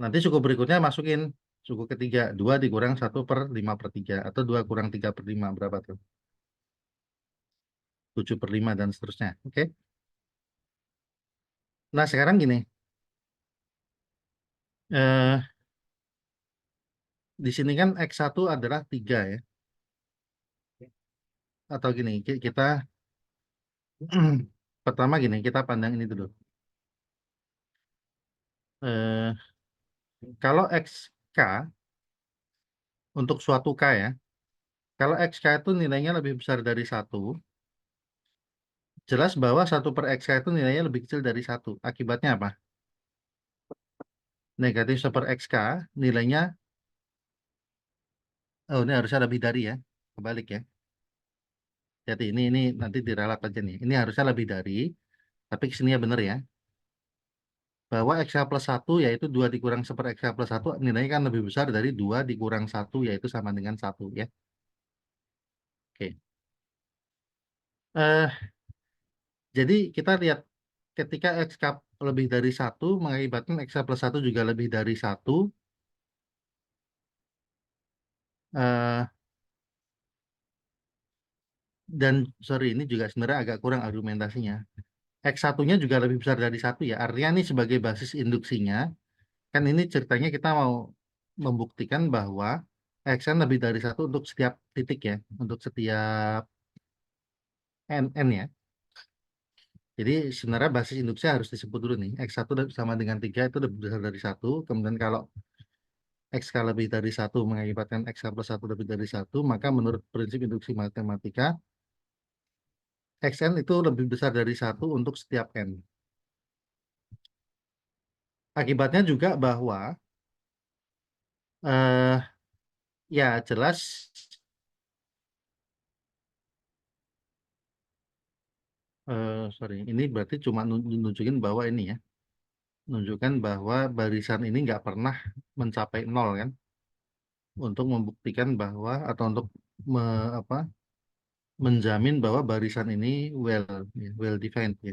Nanti suku berikutnya masukin suku ketiga, 2 dikurang 1 per 5 per 3, atau 2 kurang 3 per 5, berapa tuh? 7 per 5 dan seterusnya. Oke. Nah sekarang gini, eh, di sini kan x1 adalah 3 ya. Atau gini, kita pertama gini, kita pandang ini dulu. Eh, Kalau XK untuk suatu K ya, kalau XK itu nilainya lebih besar dari 1, jelas bahwa 1 per XK itu nilainya lebih kecil dari 1. Akibatnya apa? Negatif 1 per XK nilainya, oh ini harusnya lebih dari ya, kebalik ya. Jadi ini nanti diralat aja nih. Ini harusnya lebih dari, tapi kesininya bener ya. bahwa X plus 1 yaitu 2 dikurang 1/X plus 1 nilainya kan lebih besar dari 2 dikurang 1 yaitu sama dengan 1 ya. Oke. Eh, jadi kita lihat ketika X lebih dari 1 mengakibatkan X plus 1 juga lebih dari 1. eh, dan sorry ini juga sebenarnya agak kurang argumentasinya. X1-nya juga lebih besar dari 1 ya. Artinya ini sebagai basis induksinya, kan ini ceritanya kita mau membuktikan bahwa Xn lebih dari 1 untuk setiap titik ya, untuk setiap n ya. Jadi sebenarnya basis induksi harus disebut dulu nih. X1 sama dengan 3 itu lebih besar dari 1. Kemudian kalau Xk lebih dari 1 mengakibatkan X plus 1 lebih dari 1, maka menurut prinsip induksi matematika, Xn itu lebih besar dari 1 untuk setiap n. Akibatnya juga bahwa eh, ya jelas sorry ini berarti cuma nunjukin bahwa ini ya, menunjukkan bahwa barisan ini nggak pernah mencapai nol kan, untuk membuktikan bahwa atau untuk apa, menjamin bahwa barisan ini well defined ya.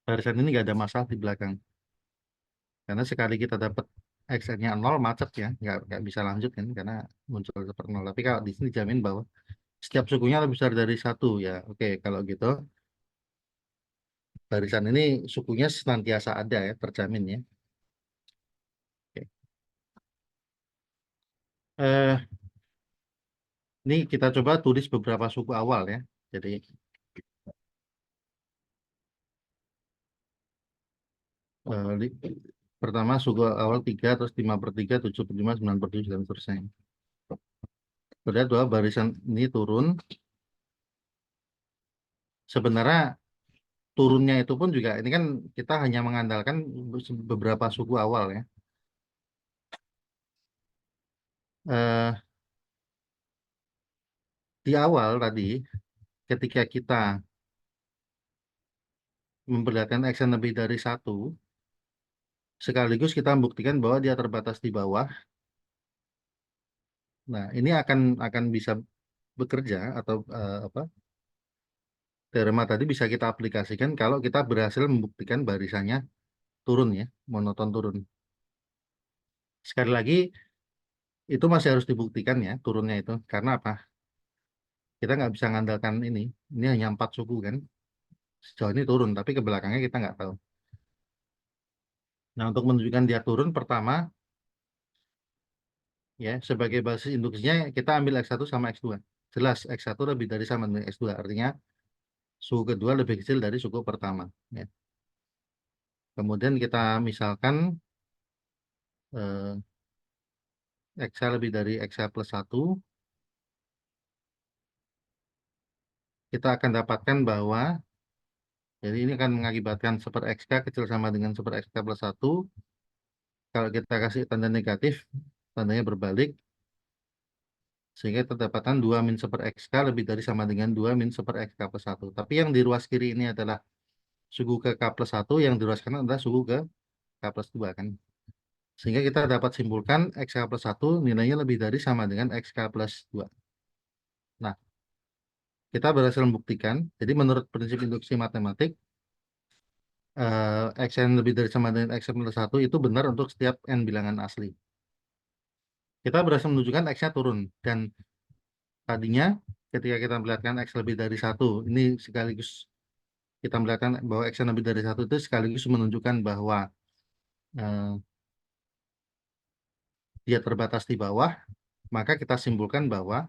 Barisan ini nggak ada masalah di belakang, karena sekali kita dapat xn-nya nol macet ya, nggak bisa lanjut kan karena muncul seperti nol. Tapi kalau di sini dijamin bahwa setiap sukunya lebih besar dari 1 ya. Oke, kalau gitu barisan ini sukunya senantiasa ada ya, terjamin ya. Oke. Eh, ini kita coba tulis beberapa suku awal ya. Jadi pertama suku awal 3, terus 5/3, 7/5, 9/7, dan seterusnya. Kemudian dua barisan ini turun. Sebenarnya turunnya itu pun juga, ini kan kita hanya mengandalkan beberapa suku awal ya. Eh, di awal tadi, ketika kita memperlihatkan X yang lebih dari 1, sekaligus kita membuktikan bahwa dia terbatas di bawah. Nah, ini akan bisa bekerja atau apa, teorema tadi bisa kita aplikasikan kalau kita berhasil membuktikan barisannya turun ya, monoton turun. Sekali lagi, itu masih harus dibuktikan ya, turunnya itu. Karena apa? Kita nggak bisa mengandalkan ini. Ini hanya 4 suku kan. Sejauh ini turun, tapi ke belakangnya kita nggak tahu. Nah, untuk menunjukkan dia turun, pertama, ya, sebagai basis induksinya, kita ambil X1 sama X2. Jelas, X1 lebih dari sama dengan X2. Artinya, suku kedua lebih kecil dari suku pertama. Ya. Kemudian kita misalkan eh, X lebih dari X plus 1, kita akan dapatkan bahwa, jadi ini akan mengakibatkan 1/XK kecil sama dengan 1/XK plus 1. Kalau kita kasih tanda negatif, tandanya berbalik, sehingga kita dapatkan 2 min 1/XK lebih dari sama dengan 2 min 1/XK plus 1. Tapi yang di ruas kiri ini adalah suku ke K plus 1, yang di ruas kanan adalah suku ke K plus 2 kan. Sehingga kita dapat simpulkan XK plus 1 nilainya lebih dari sama dengan XK plus 2. Nah, kita berhasil membuktikan, jadi menurut prinsip induksi matematik, X yang lebih dari sama dengan X plus 1 itu benar untuk setiap N bilangan asli. Kita berhasil menunjukkan X-nya turun. Dan tadinya ketika kita melihatkan X lebih dari 1, ini sekaligus kita melihatkan bahwa X yang lebih dari 1 itu sekaligus menunjukkan bahwa eh, dia terbatas di bawah, maka kita simpulkan bahwa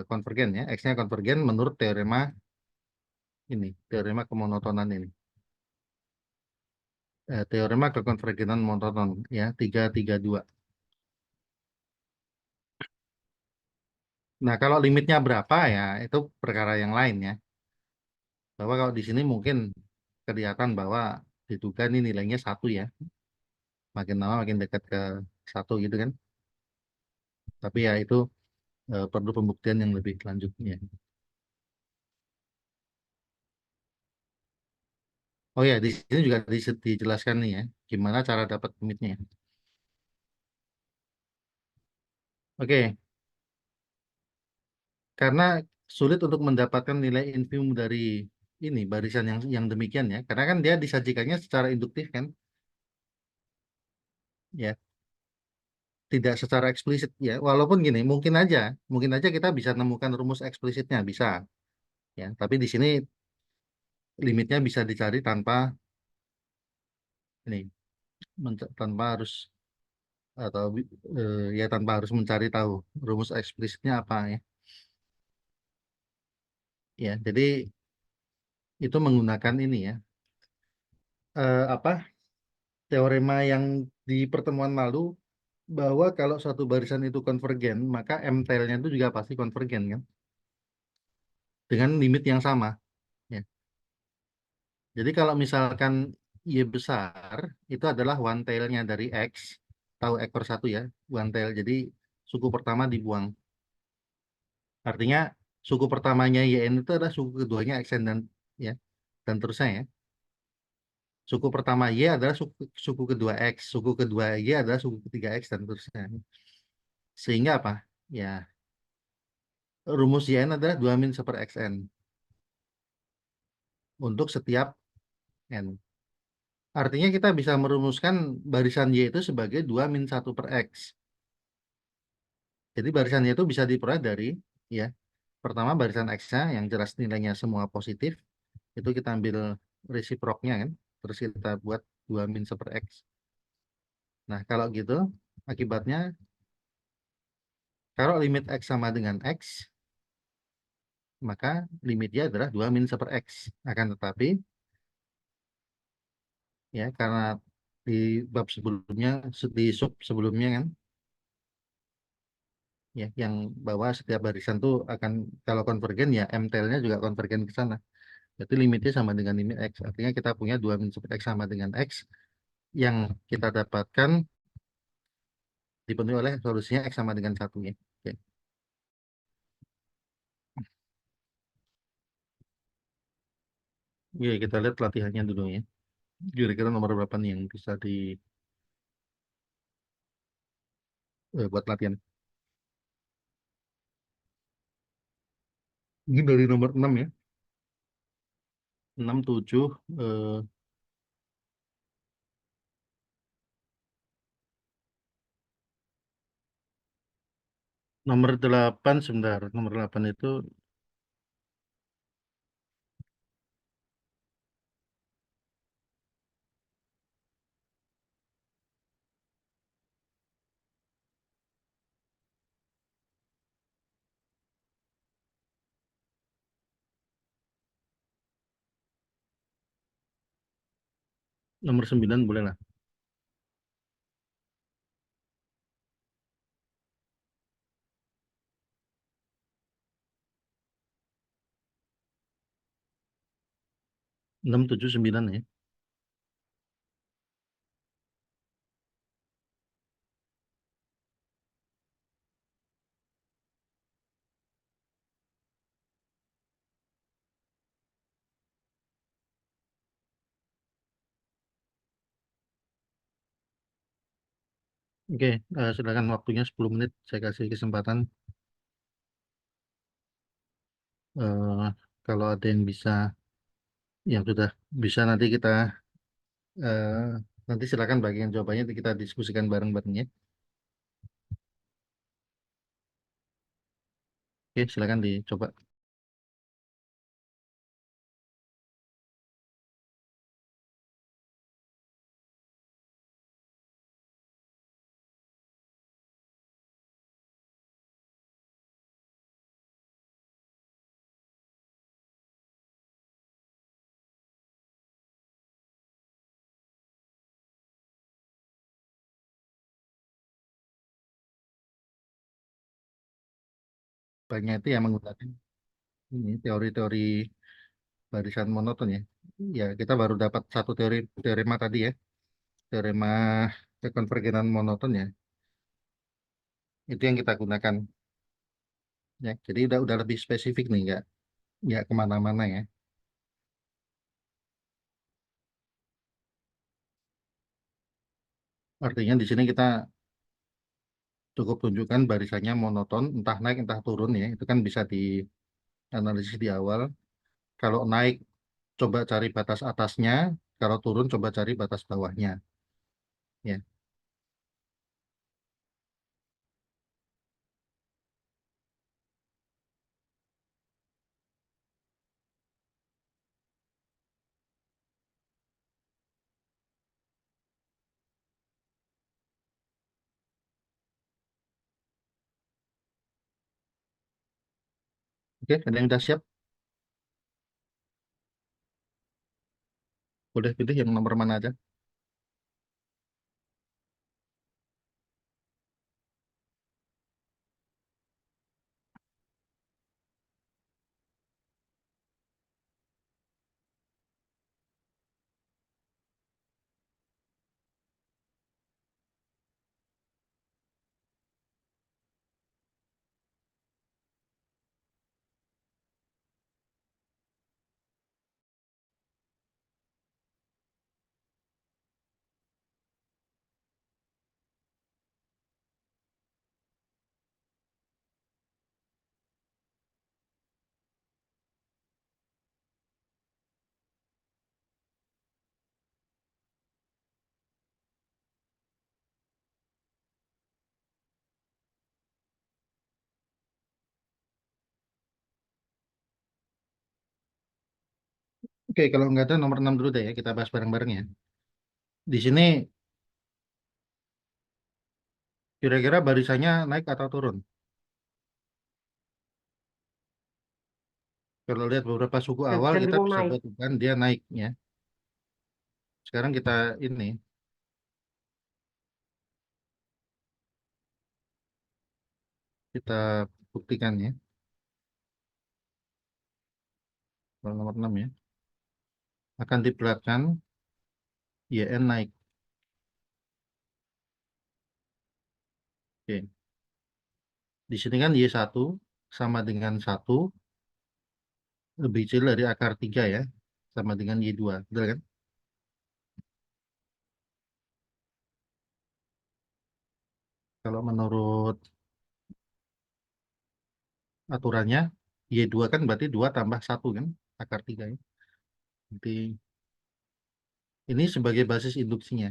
konvergen ya, X-nya konvergen menurut teorema ini, teorema kemonotonan ini. Teorema kekonvergenan monoton ya, 332. Nah, kalau limitnya berapa ya, itu perkara yang lain ya. Bahwa kalau di sini mungkin kelihatan bahwa diduga ini nilainya 1 ya. Makin lama makin dekat ke 1 gitu kan. Tapi ya itu perlu pembuktian yang lebih lanjutnya. Oh ya, di sini juga dijelaskan nih ya, gimana cara dapat limitnya. Oke, karena sulit untuk mendapatkan nilai infimum dari ini barisan yang demikian ya, karena kan dia disajikannya secara induktif kan, ya, tidak secara eksplisit ya. Walaupun gini, mungkin aja kita bisa nemukan rumus eksplisitnya bisa, ya. Tapi di sini limitnya bisa dicari tanpa ini, tanpa harus atau ya tanpa harus mencari tahu rumus eksplisitnya apa ya. Ya, jadi itu menggunakan ini ya, apa teorema yang di pertemuan lalu bahwa kalau suatu barisan itu konvergen, maka MTL-nya itu juga pasti konvergen kan, dengan limit yang sama. Ya. Jadi kalau misalkan Y besar, itu adalah one tail-nya dari X, tahu ekor satu ya, one tail. Jadi suku pertama dibuang. Artinya suku pertamanya YN itu adalah suku keduanya XN ya, dan terusnya ya. Suku pertama Y adalah suku kedua X, suku kedua Y adalah suku ketiga X, dan terusnya. Sehingga apa? Ya, rumus YN adalah 2 min 1 per XN untuk setiap N. Artinya kita bisa merumuskan barisan Y itu sebagai 2 min 1 per X. Jadi barisan Y itu bisa diperoleh dari, ya, pertama barisan X-nya yang jelas nilainya semua positif, itu kita ambil resiproknya kan, terus kita buat 2 min 1 per X. Nah, kalau gitu, akibatnya, kalau limit X sama dengan X, maka limitnya adalah 2 min 1 per X. Akan tetapi, ya, karena di bab sebelumnya, di sub sebelumnya kan, ya, yang bahwa setiap barisan tuh akan, kalau konvergen ya MTL-nya juga konvergen ke sana. Jadi limitnya sama dengan limit X. Artinya kita punya 2 min 1 per X sama dengan X, yang kita dapatkan dipenuhi oleh solusinya X sama dengan 1 ya. Oke. Oke, kita lihat latihannya dulu ya. Kira-kira nomor berapa nih yang bisa buat latihan. Ini dari nomor 6 ya. 6 7 nomor 8 sebentar. Nomor 8 itu nomor 9 boleh lah. 6 7 9 ya. Oke, silakan waktunya 10 menit. Saya kasih kesempatan. eh, Kalau ada yang bisa, yang sudah bisa, eh, nanti silakan bagian jawabannya kita diskusikan bareng-bareng ya. Oke, silakan dicoba. Banyak itu yang menggunakan ini teori-teori barisan monoton ya. Ya, kita baru dapat satu teorema tadi ya. Teorema kekonvergenan monoton ya. Itu yang kita gunakan ya. Jadi udah lebih spesifik nih, nggak kemana-mana ya. Artinya di sini kita cukup tunjukkan barisannya monoton, entah naik entah turun ya. Itu kan bisa dianalisis di awal. Kalau naik coba cari batas atasnya, kalau turun coba cari batas bawahnya. Ya. Oke, ada yang udah siap? Boleh pilih yang nomor mana aja. Oke, kalau nggak ada nomor 6 dulu deh ya, kita bahas bareng-bareng ya. Di sini kira-kira barisannya naik atau turun? Kalau lihat beberapa suku awal kita Cenderung bisa naik. buatkan dia naik ya. Sekarang kita ini kita buktikan ya. Kalau nomor 6 ya. Akan diperlihatkan YN naik. Oke. Di sini kan Y1 sama dengan 1 lebih kecil dari akar 3 ya. Sama dengan Y2. Betul kan? Kalau menurut aturannya Y2 kan berarti 2 tambah 1 kan. Akar 3 ya. Jadi ini sebagai basis induksinya.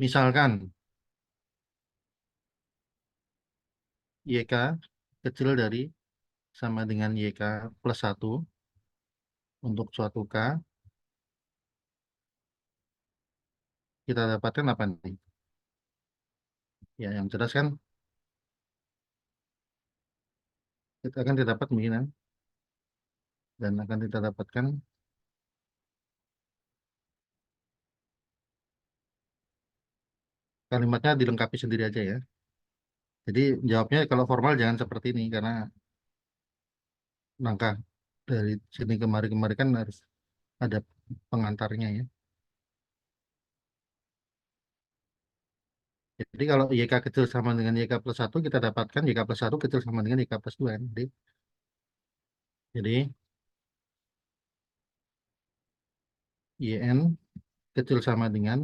Misalkan YK kecil dari sama dengan YK plus 1 untuk suatu K, kita dapatkan apa nih? Ya, yang jelas kan kita akan didapat begini dan akan kita dapatkan kalimatnya dilengkapi sendiri aja ya. Jadi jawabnya kalau formal jangan seperti ini karena langkah dari sini kemari-kemari kan harus ada pengantarnya ya. Jadi kalau YK kecil sama dengan YK plus 1 kita dapatkan YK plus 1 kecil sama dengan YK plus 2 kan. Jadi YN kecil sama dengan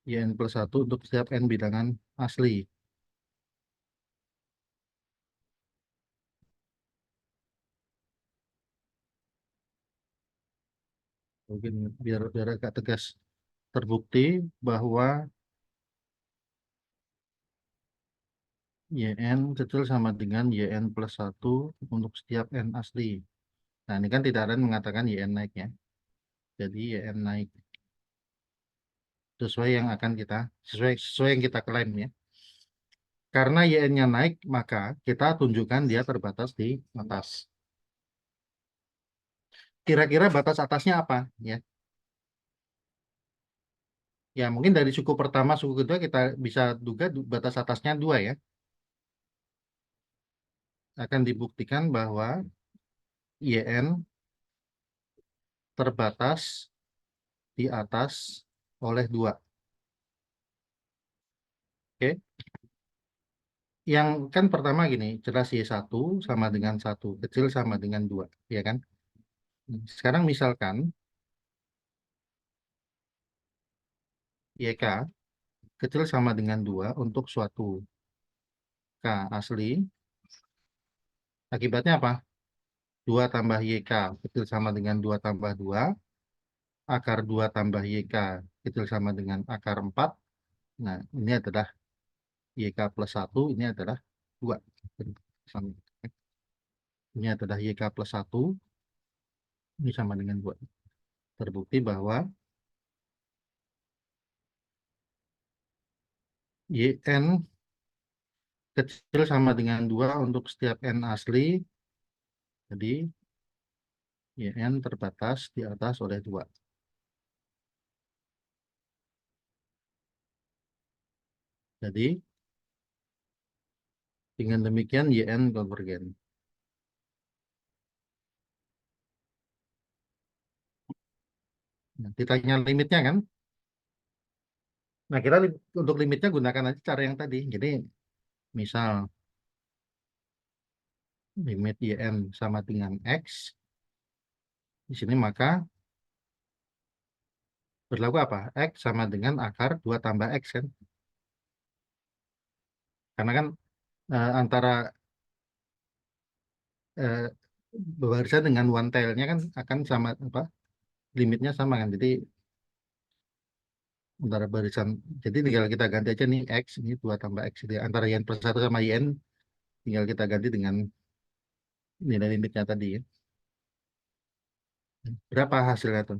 YN plus 1 untuk setiap N bilangan asli. Mungkin biar agak tegas. Terbukti bahwa YN kecil sama dengan YN plus 1 untuk setiap N asli. Nah, ini kan tidak ada yang mengatakan YN naik ya. Jadi YN naik sesuai yang akan kita sesuai yang kita klaim ya. Karena YN-nya naik, maka kita tunjukkan dia terbatas di atas. Kira-kira batas atasnya apa ya? Ya, mungkin dari suku pertama, suku kedua kita bisa duga batas atasnya 2 ya. Akan dibuktikan bahwa YN terbatas di atas oleh 2. Oke. Yang kan pertama gini, jelas Y1 sama dengan 1, kecil sama dengan 2, ya kan? Sekarang misalkan YK kecil sama dengan 2 untuk suatu K asli, akibatnya apa? 2 tambah YK kecil sama dengan 2 tambah 2, akar 2 tambah YK kecil sama dengan akar 4. Nah, ini adalah YK plus 1, ini adalah 2. Ini adalah YK plus 1, ini sama dengan 2. Terbukti bahwa YN kecil sama dengan 2 untuk setiap N asli, jadi YN terbatas di atas oleh 2. Jadi, dengan demikian YN konvergen. Nah, ditanya limitnya kan? Nah, kita untuk limitnya gunakan aja cara yang tadi. Jadi, misal limit YN sama dengan X, di sini maka berlaku apa? X sama dengan akar 2 tambah X kan? Karena kan antara eh, barisan dengan one tailnya kan akan sama apa? Limitnya sama kan? Jadi antara barisan, jadi tinggal kita ganti aja nih X, ini 2 tambah X. Jadi antara YN plus 1 sama YN tinggal kita ganti dengan nilai limitnya tadi ya. Berapa hasilnya tuh?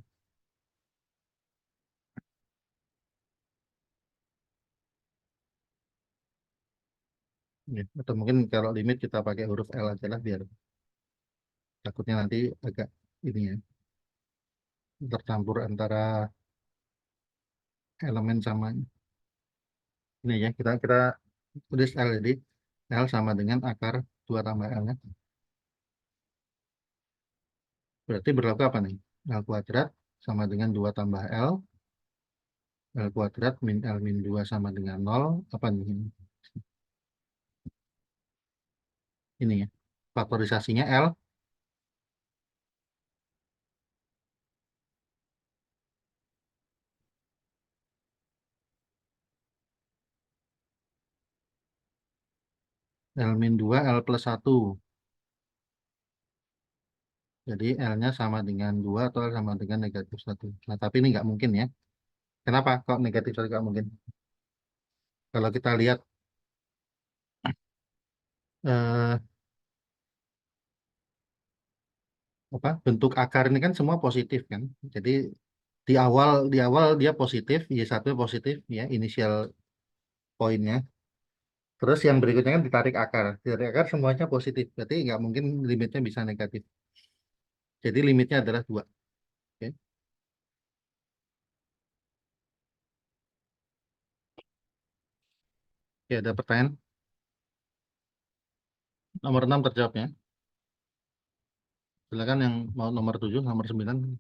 Ya, atau mungkin kalau limit kita pakai huruf L aja lah biar takutnya nanti agak ini ya tercampur antara elemen sama ini ya kita tulis L, jadi L sama dengan akar 2 tambah L nya, berarti berlaku apa nih? L kuadrat sama dengan 2 tambah L kuadrat min L min 2 sama dengan 0, apa nih ini ya, faktorisasinya L min 2 L plus 1, jadi L-nya sama dengan 2 atau L sama dengan negatif 1. Nah, tapi ini nggak mungkin ya. Kenapa kok negatif 1 nggak mungkin? Kalau kita lihat eh, apa bentuk akar ini kan semua positif kan. Jadi di awal dia positif, Y1 positif ya inisial poinnya. Terus yang berikutnya kan ditarik akar. Ditarik akar semuanya positif. Berarti nggak mungkin limitnya bisa negatif. Jadi limitnya adalah 2. Oke. Oke, ada pertanyaan? Nomor 6 terjawabnya. Silakan yang mau nomor 7, nomor 9.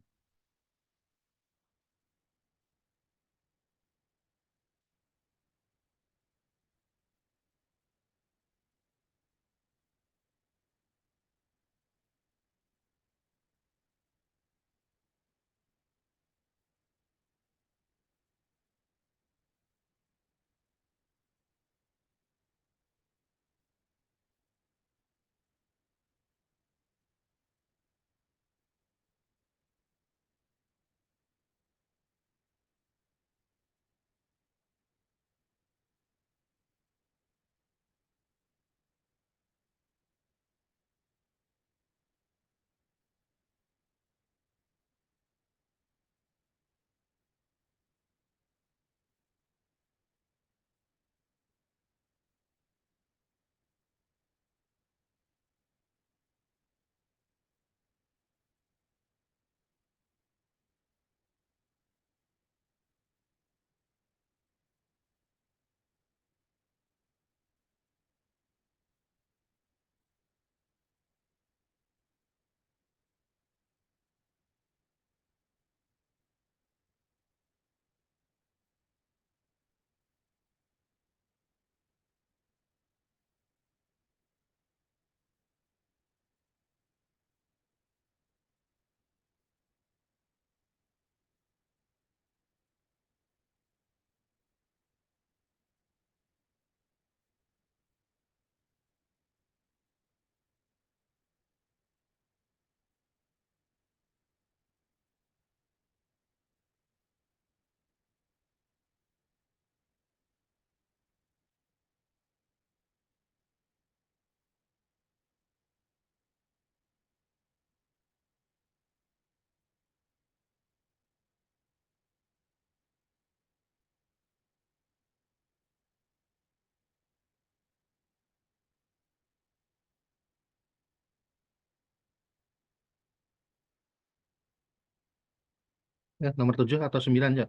Ya, nomor 7 atau 9 ya.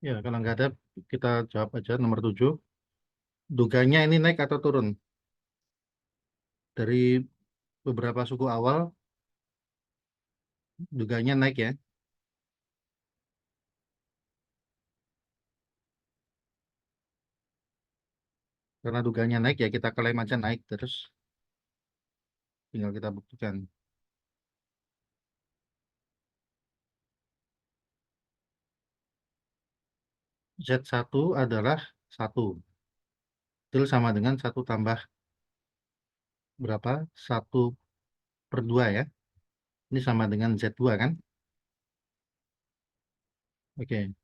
Ya, kalau nggak ada, kita jawab aja nomor 7. Duganya ini naik atau turun? Dari beberapa suku awal, duganya naik ya. Karena duganya naik ya kita klaim aja naik terus. Tinggal kita buktikan. Z1 adalah 1. Itu sama dengan 1 tambah berapa? 1/2 ya. Ini sama dengan Z2 kan? Oke.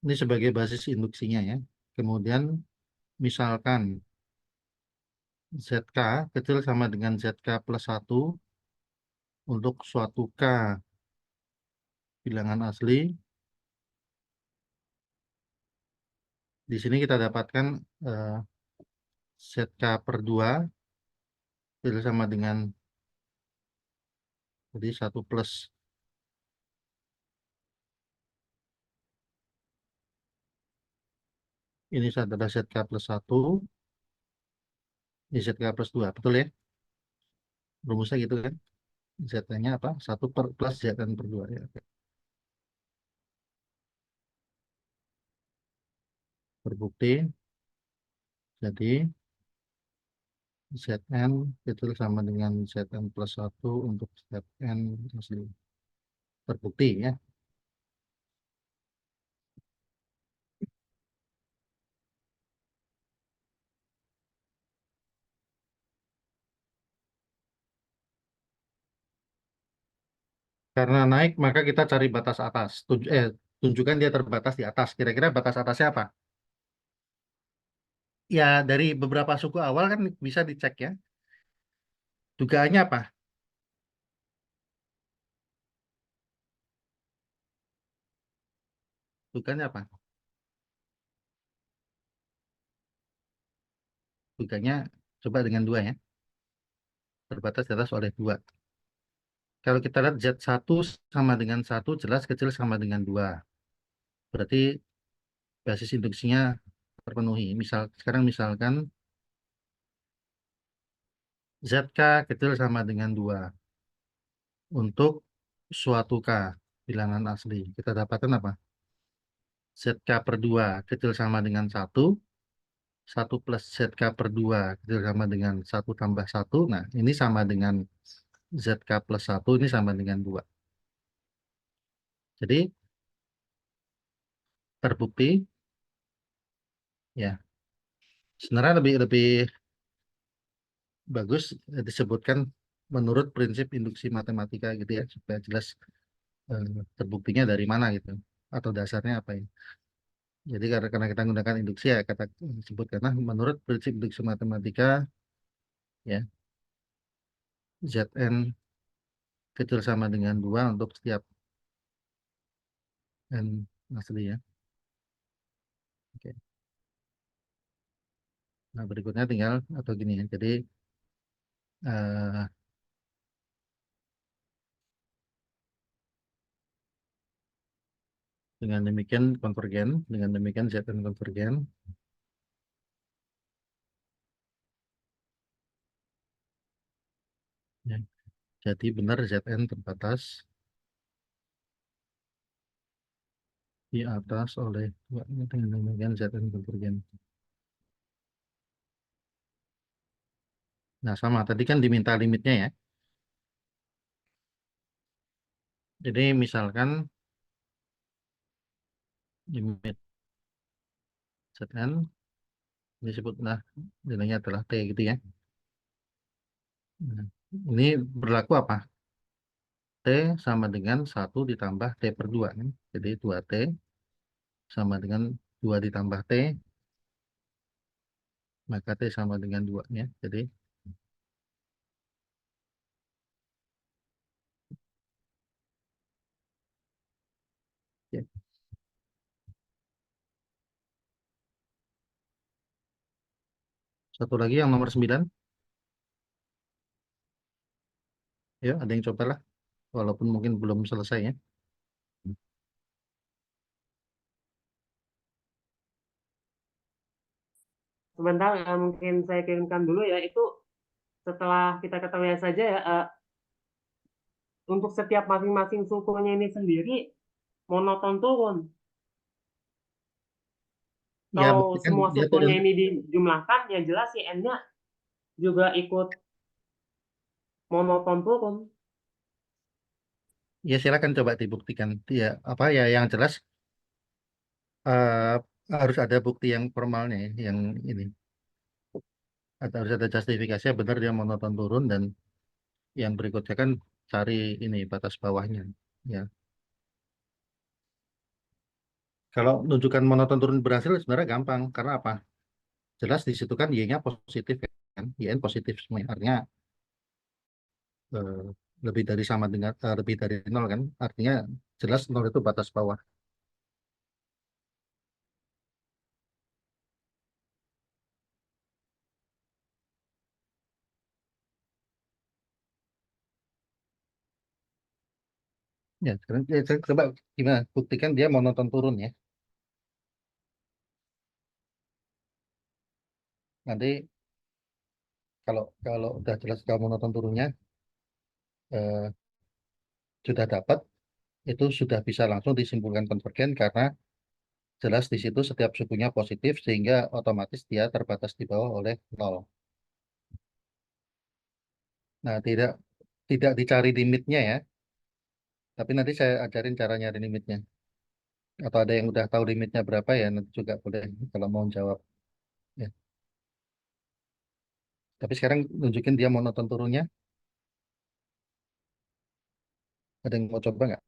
Ini sebagai basis induksinya ya. Kemudian misalkan ZK kecil sama dengan ZK plus 1 untuk suatu K bilangan asli. Di sini kita dapatkan eh, ZK/2 kecil sama dengan jadi 1 plus ini adalah ZK plus 1, ini ZK plus 2. Betul ya? Rumusnya gitu kan? Z-nya apa? 1 plus Zn/2 ya. Oke. Terbukti. Jadi Zn kecil sama dengan Zn plus 1 untuk Zn asli. Terbukti ya. Karena naik, maka kita cari batas atas. Tunjukkan dia terbatas di atas. Kira-kira batas atasnya apa? Ya, dari beberapa suku awal kan bisa dicek ya. Dugaannya apa? Dugaannya apa? Dugaannya coba dengan 2 ya. Terbatas di atas oleh 2. Kalau kita lihat Z1 sama dengan 1, jelas kecil sama dengan 2. Berarti basis induksinya terpenuhi. Sekarang misalkan ZK kecil sama dengan 2 untuk suatu K bilangan asli. Kita dapatkan apa? ZK/2 kecil sama dengan 1, 1 plus ZK/2 kecil sama dengan 1 tambah 1. Nah, ini sama dengan ZK plus 1, ini sama dengan 2. Jadi, terbukti, ya, sebenarnya lebih lebih bagus disebutkan menurut prinsip induksi matematika gitu ya, supaya jelas terbuktinya dari mana gitu, atau dasarnya apa ya. Jadi karena kita menggunakan induksi ya, kata sebutkan menurut prinsip induksi matematika, ya, Zn kecil sama dengan 2 untuk setiap n asli ya. Oke. Nah, berikutnya tinggal atau gini ya. Jadi eh, dengan demikian konvergen, dengan demikian Zn konvergen. Ya. Jadi benar Zn terbatas di atas oleh 2 dengan demikian Zn konvergen. Nah, sama tadi kan diminta limitnya ya. Jadi misalkan limit Zn disebutlah nilainya adalah T gitu ya. Nah, ini berlaku apa? T sama dengan 1 ditambah T per 2 kan? Jadi 2T sama dengan 2 ditambah T, maka T sama dengan 2 ya. Jadi ya. Satu lagi yang nomor 9. Ya, ada yang cobalah. Walaupun mungkin belum selesai ya. Sebentar, mungkin saya kirimkan dulu ya. Itu setelah kita ketahui saja ya, untuk setiap masing-masing sukunya ini sendiri monoton turun. Ya, Kalau berarti kan semua dia turun. sukunya ini dijumlahkan, ya jelas si N-nya juga ikut monoton turun. Ya, silakan coba dibuktikan. Ya, apa ya yang jelas eh, harus ada bukti yang formalnya ya, yang ini. Harus ada justifikasinya benar dia monoton turun dan yang berikutnya kan cari ini batas bawahnya. Ya. Kalau menunjukkan monoton turun berhasil sebenarnya gampang karena apa? Jelas di situ kan Y-nya positif kan, YN positif semuanya. Artinya eh, lebih dari sama dengan lebih dari nol kan. Artinya jelas nol itu batas bawah. Ya, sekarang saya coba gimana buktikan dia monoton turun ya. Nanti kalau kalau udah jelas kalau monoton turunnya eh, sudah dapat itu sudah bisa langsung disimpulkan konvergen karena jelas di situ setiap sukunya positif sehingga otomatis dia terbatas di bawah oleh nol. Nah, tidak tidak dicari limitnya ya, tapi nanti saya ajarin cara nyari limitnya. Atau ada yang udah tahu limitnya berapa ya nanti juga boleh kalau mau jawab. Ya. Tapi sekarang nunjukin dia monoton turunnya. Ada yang mau coba nggak?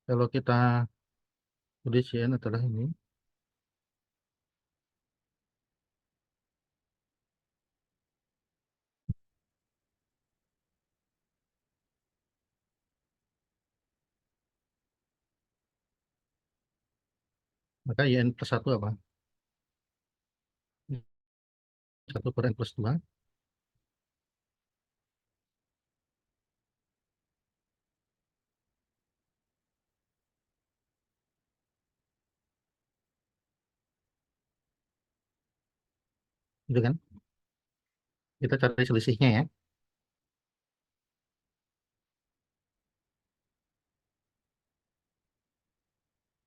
Kalau kita audisi adalah ini, maka YN plus 1 apa? 1 per N plus 2. Itu kan? Kita cari selisihnya ya.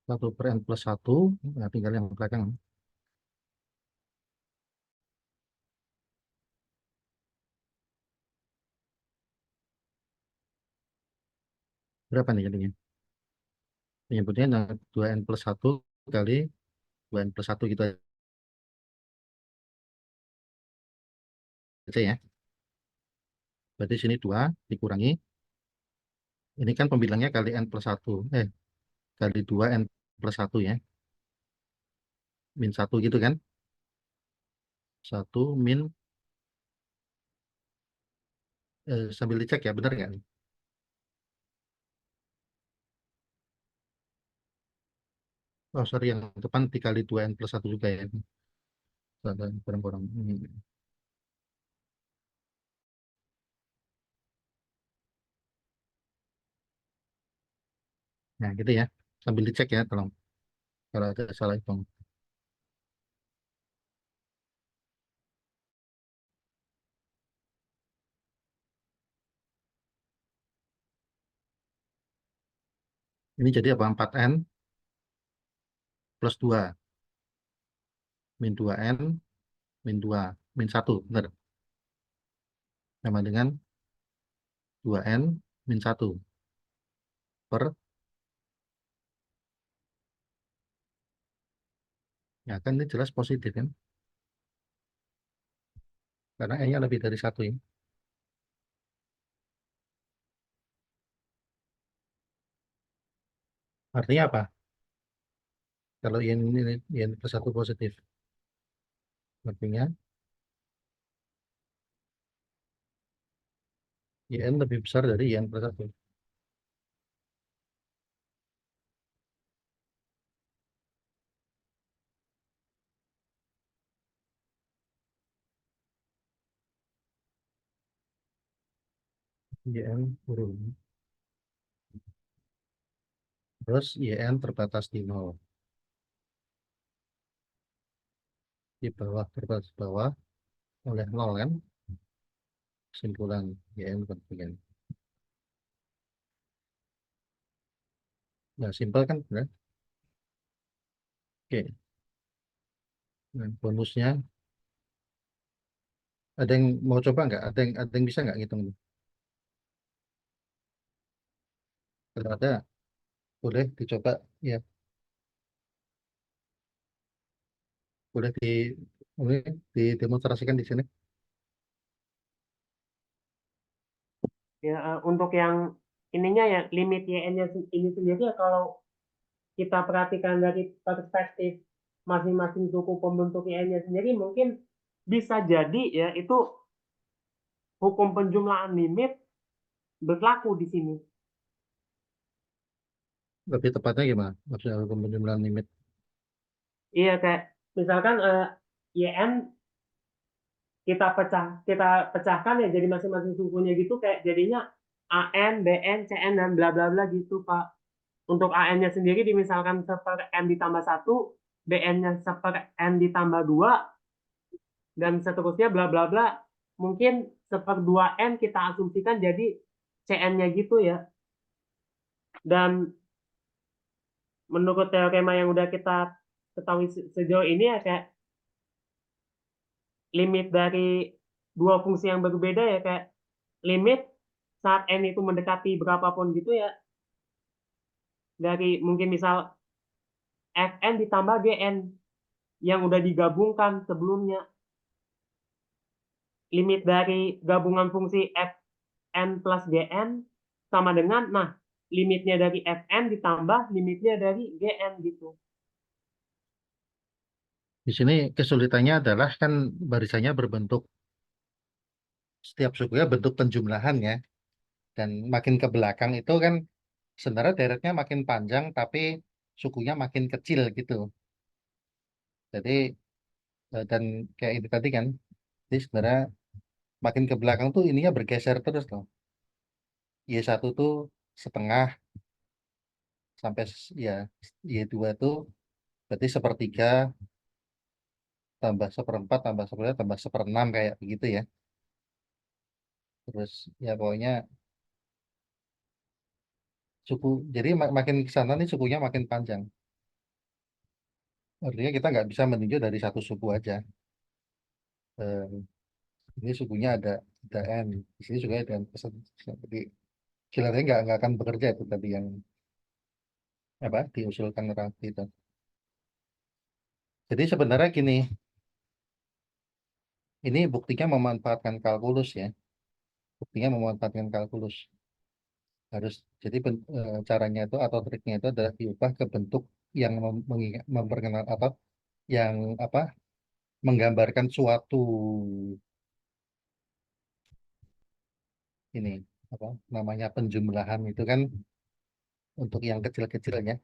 1 per N plus 1. Nah, tinggal yang belakang. Berapa nih jadinya? Penyebutnya 2N plus 1 kali 2N plus 1 gitu aja. aja ya. Berarti sini 2 dikurangi. Ini kan pembilangnya kali N plus 1. Kali 2 N plus 1 ya. Min 1 gitu kan. 1 min, sambil dicek ya, benar nggak nih? Oh sorry, yang depan dikali 2 N plus 1 juga ya. Kurang-kurang. Nah gitu ya. Sambil dicek ya, tolong. Kalau ada salah hitung. Ini jadi apa? 4N plus 2. Min 2N, min 2, min 1. Benar. Sama dengan 2N min 1 per, ya kan ini jelas positif kan? Karena N-nya lebih dari 1 ya. Artinya apa? Kalau IN plus 1 positif. Artinya IN lebih besar dari IN plus 1. IN turun. Terus IN terbatas di 0. Di bawah, terbatas bawah oleh 0 kan? Kesimpulan IN konfiden. Nah, simpel kan? Benar? Oke. Nah, bonusnya, ada yang mau coba nggak? Ada yang bisa nggak ngitung ini? Kalau ada, boleh dicoba. Ya, boleh boleh didemonstrasikan di sini. Ya, untuk yang ininya ya limit YN-nya ini sendiri ya kalau kita perhatikan dari perspektif masing-masing suku pembentuk YN-nya sendiri mungkin bisa jadi ya itu hukum penjumlahan limit berlaku di sini. Lebih tepatnya gimana? Maksudnya hukum penjumlahan limit. Iya kayak misalkan YN kita pecahkan ya jadi masing-masing sukunya gitu kayak jadinya AN, BN, CN dan bla bla bla gitu Pak. Untuk AN-nya sendiri dimisalkan seper N ditambah 1, BN-nya seper N ditambah 2, dan seterusnya bla bla bla. Mungkin seper 2N kita asumsikan jadi CN-nya gitu ya. Dan menurut teorema yang udah kita ketahui sejauh ini ya kayak limit dari dua fungsi yang berbeda ya kayak limit saat N itu mendekati berapapun gitu ya dari mungkin misal Fn ditambah Gn yang udah digabungkan sebelumnya limit dari gabungan fungsi Fn plus Gn sama dengan nah limitnya dari Fn ditambah limitnya dari Gn gitu. Di sini kesulitannya adalah kan barisannya berbentuk, setiap sukunya bentuk penjumlahan ya. Dan makin ke belakang itu kan sebenarnya deretnya makin panjang tapi sukunya makin kecil gitu. Jadi dan kayak itu tadi kan, jadi sebenarnya makin ke belakang tuh ininya bergeser terus loh. Y1 tuh setengah sampai ya Y2 tuh berarti sepertiga tambah seperempat tambah seperempat tambah seperenam kayak begitu ya. Terus ya pokoknya suku, jadi makin ke sana nih sukunya makin panjang. Artinya kita nggak bisa meninjau dari satu suku aja. Eh, ini sukunya ada N, di sini juga ada N. Jadi kira-kira nggak akan bekerja itu tadi yang apa diusulkan orang itu. Jadi sebenarnya gini, Ini buktinya memanfaatkan kalkulus ya. Buktinya memanfaatkan kalkulus. Harus jadi caranya itu atau triknya itu adalah diubah ke bentuk yang memperkenal apa yang apa menggambarkan suatu ini apa namanya penjumlahan itu kan untuk yang kecil-kecilnya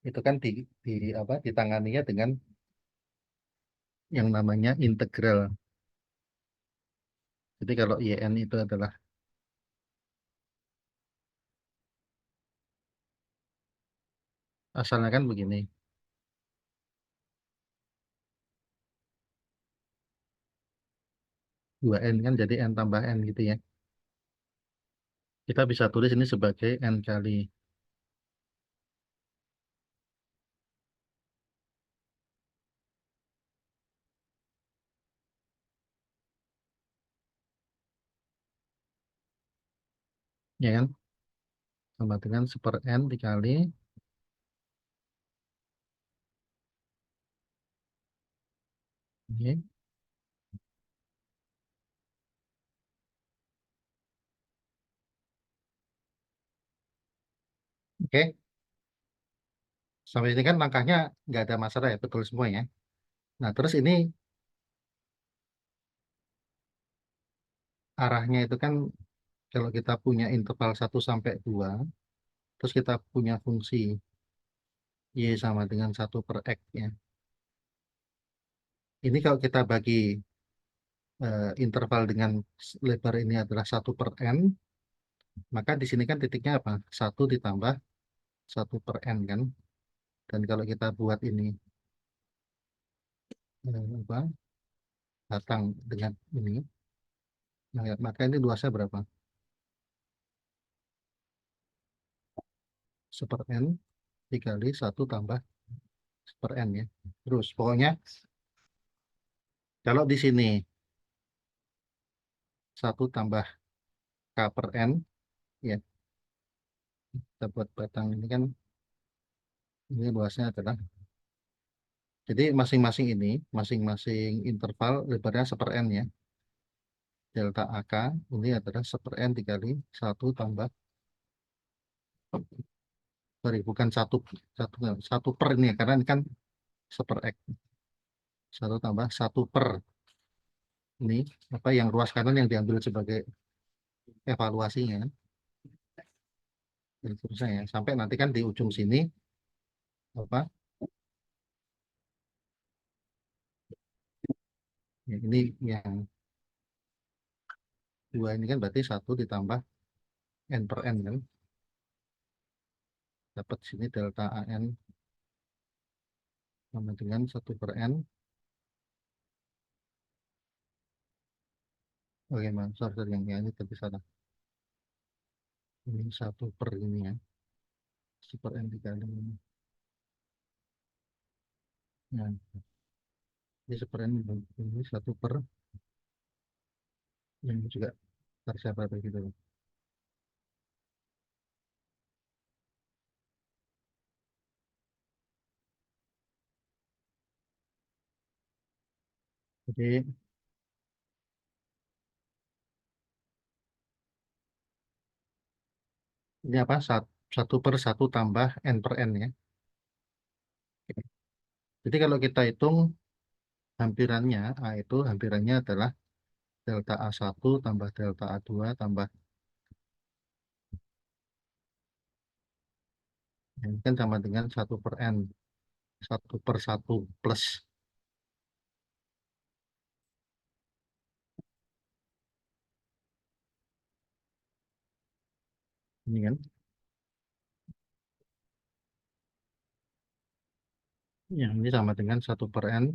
itu kan di apa ditanganinya dengan yang namanya integral. Jadi kalau YN itu adalah asalnya kan begini. 2N kan jadi N tambah N gitu ya. Kita bisa tulis ini sebagai N kali. Ya kan? Sama dengan 1/N dikali. Ini. Oke. Sampai sini kan langkahnya nggak ada masalah ya. Betul semua ya. Nah terus ini arahnya itu kan kalau kita punya interval 1 sampai 2, terus kita punya fungsi Y sama dengan 1/X ya. Ini kalau kita bagi interval dengan lebar ini adalah 1/N, maka di sini kan titiknya apa? 1 ditambah 1/N kan. Dan kalau kita buat ini apa, batang dengan ini, nah, maka ini luasnya berapa? 1/N dikali 1 tambah 1/N ya. Terus pokoknya kalau di sini 1 tambah K/N ya, kita buat batang ini kan ini luasnya adalah jadi masing-masing interval lebarnya 1/N ya. Delta AK ini adalah 1/N dikali 1 tambah, sorry bukan satu, satu per ini ya, karena ini kan 1/X. 1 tambah 1 per ini apa yang ruas kanan yang diambil sebagai evaluasinya dan seterusnya ya. Sampai nanti kan di ujung sini apa ya, ini yang 2 ini kan berarti 1 ditambah N/N kan, dapat sini delta AN sama dengan 1/N. Bagaimana? Sorry, yang ini tadi salah. Ini 1 per ini ya. 1/N dikali ini. Nah, ini 1/N ini 1 per yang juga tersiapa begitu. Jadi ini apa? 1/1 tambah N/N ya. Jadi kalau kita hitung hampirannya, A itu hampirannya adalah delta A1 tambah delta A2 tambah ini kan sama dengan 1/N. 1/1 plus ini kan. Yang ini sama dengan 1/N.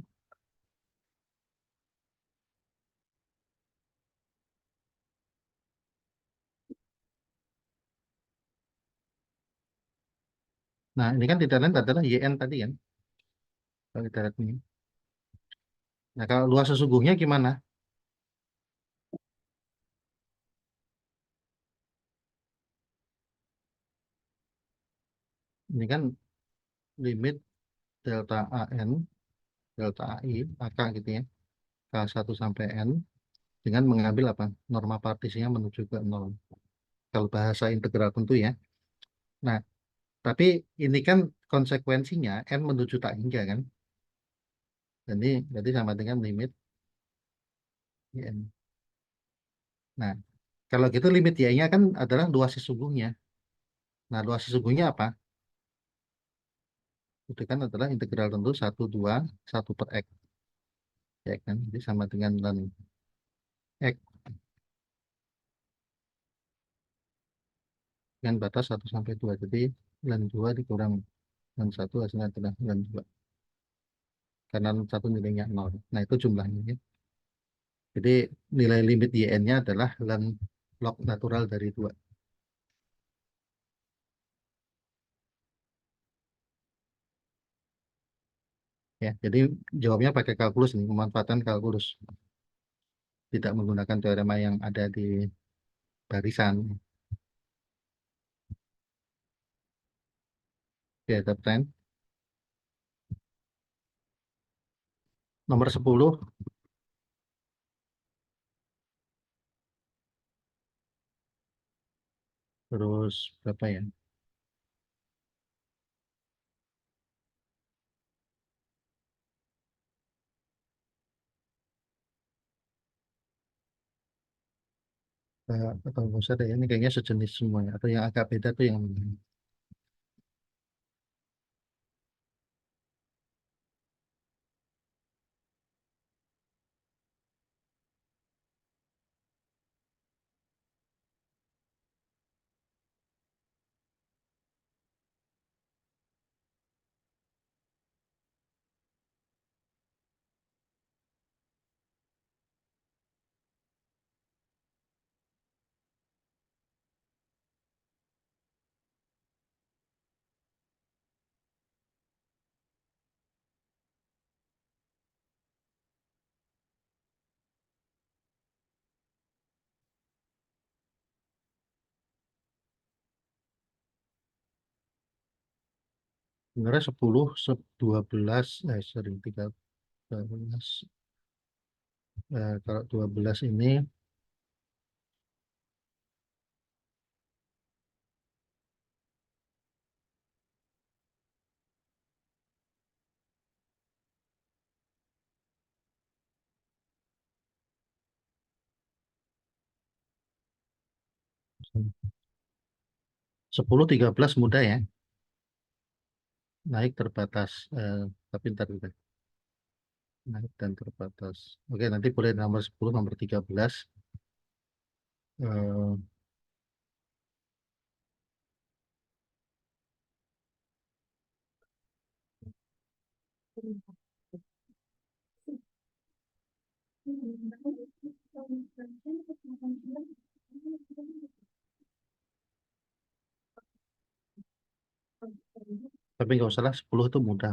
Nah, ini kan tidak lain adalah YN tadi kan. Kalau kita lihat ini. Nah, kalau luas sesungguhnya gimana? Ini kan limit delta AN, delta AI, AK gitu ya. K1 sampai N dengan mengambil apa? Norma partisinya menuju ke 0. Kalau bahasa integral tentu ya. Nah, tapi ini kan konsekuensinya N menuju tak hingga kan. Jadi berarti sama dengan limit N. Nah, kalau gitu limit Y-nya kan adalah luas sesungguhnya. Nah, luas sesungguhnya apa? Itu kan adalah integral tentu 1, 2, 1/x. Ya kan? Jadi sama dengan ln X dengan batas 1 sampai 2. Jadi ln 2 dikurang ln 1 hasilnya adalah ln 2. Karena ln 1 nilainya 0. Nah, itu jumlahnya ya. Jadi nilai limit YN-nya adalah ln log natural dari 2. Ya, jadi jawabnya pakai kalkulus ini, memanfaatkan kalkulus. Tidak menggunakan teorema yang ada di barisan. Oke, top 10. Nomor 10, terus berapa ya? Atau nggak usah deh, ini kayaknya sejenis semuanya. Atau yang agak beda tuh yang sebenarnya 10, 12, sorry, 13. Kalau 12 ini 10, 13 mudah ya. Naik terbatas. Tapi ntar juga. Naik dan terbatas. Oke, nanti boleh nomor 10, nomor 13. Eh, tapi nggak usah lah, 10 itu mudah.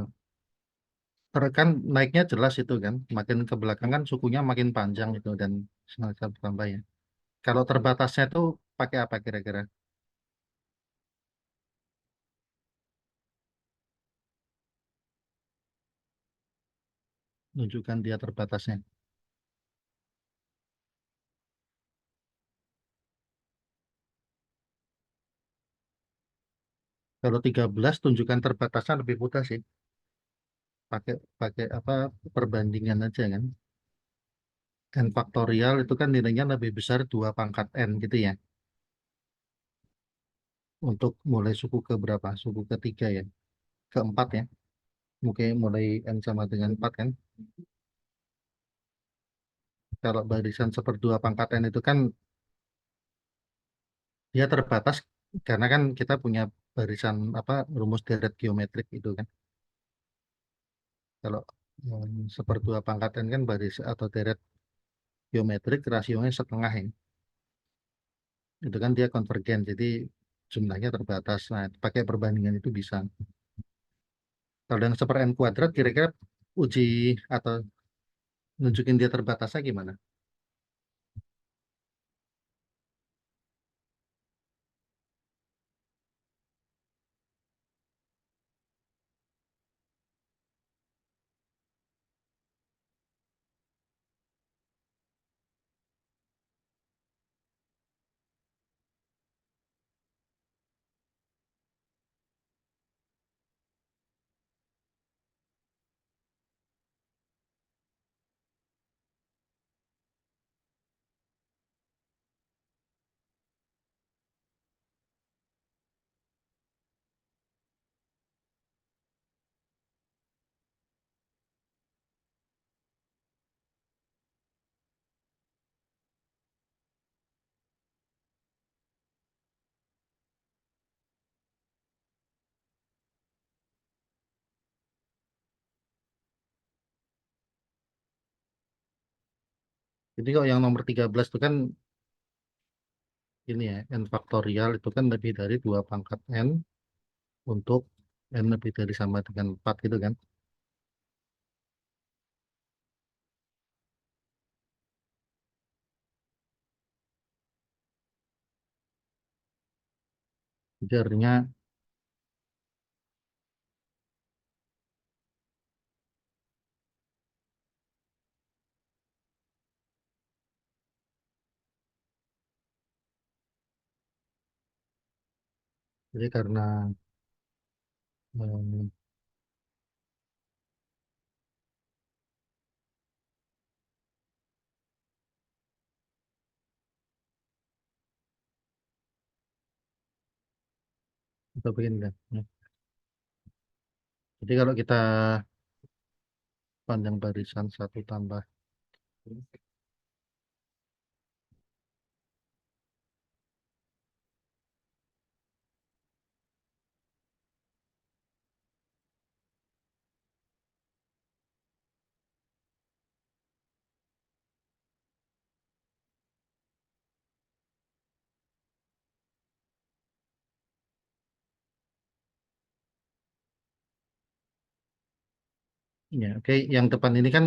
Kan naiknya jelas itu kan. Makin ke belakang kan sukunya makin panjang itu dan semacam bertambah ya. Kalau terbatasnya itu pakai apa kira-kira? Tunjukkan dia terbatasnya. Kalau 13 tunjukkan terbatasnya lebih mudah sih. Pakai pakai apa perbandingan aja kan. N faktorial itu kan nilainya lebih besar 2 pangkat N gitu ya. Untuk mulai suku ke berapa? Suku ketiga ya. Keempat ya. Mungkin mulai N sama dengan 4 kan. Kalau barisan seperdua pangkat N itu kan dia terbatas karena kan kita punya barisan apa rumus deret geometrik itu kan. Kalau seperdua pangkat N kan baris atau deret geometrik rasionya setengah ya. Itu kan dia konvergen jadi jumlahnya terbatas. Nah, pakai perbandingan itu bisa. Kalau yang seper n kuadrat kira-kira uji atau nunjukin dia terbatasnya gimana? Jadi kalau yang nomor 13 itu kan ini ya, n faktorial itu kan lebih dari 2 pangkat n untuk n lebih dari sama dengan 4 gitu kan. Jadi artinya jadi karena em, kita begini kan. Ya. Jadi kalau kita panjang barisan satu tambah ya, oke, yang depan ini kan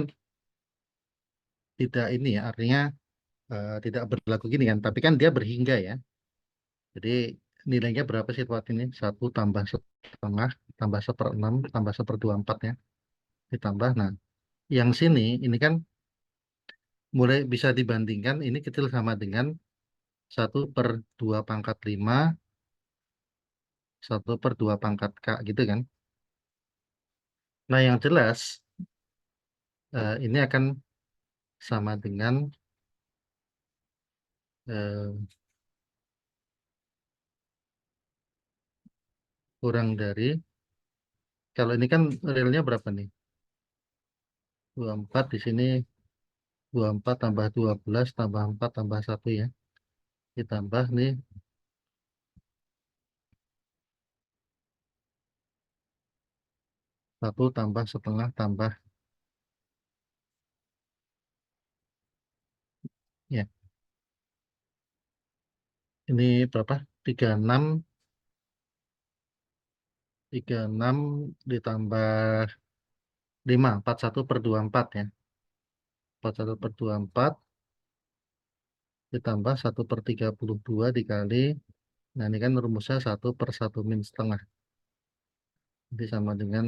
tidak ini ya, artinya tidak berlaku gini kan, tapi kan dia berhingga ya. Jadi nilainya berapa sih buat ini? Satu tambah setengah, tambah seperenam, tambah seperdua empat ya. Ditambah, nah yang sini ini kan mulai bisa dibandingkan ini kecil sama dengan 1/2 pangkat 5, 1/2 pangkat K gitu kan. Nah yang jelas ini akan sama dengan eh, kurang dari, kalau ini kan realnya berapa nih? 24 di sini, 24 tambah 12 tambah 4 tambah 1 ya. Ditambah nih 1 tambah setengah tambah ya. Ini berapa? 36, 36 ditambah 5, 41/24 ya. 41/24 ditambah 1/32 dikali, nah ini kan rumusnya 1/1 min setengah. Jadi sama dengan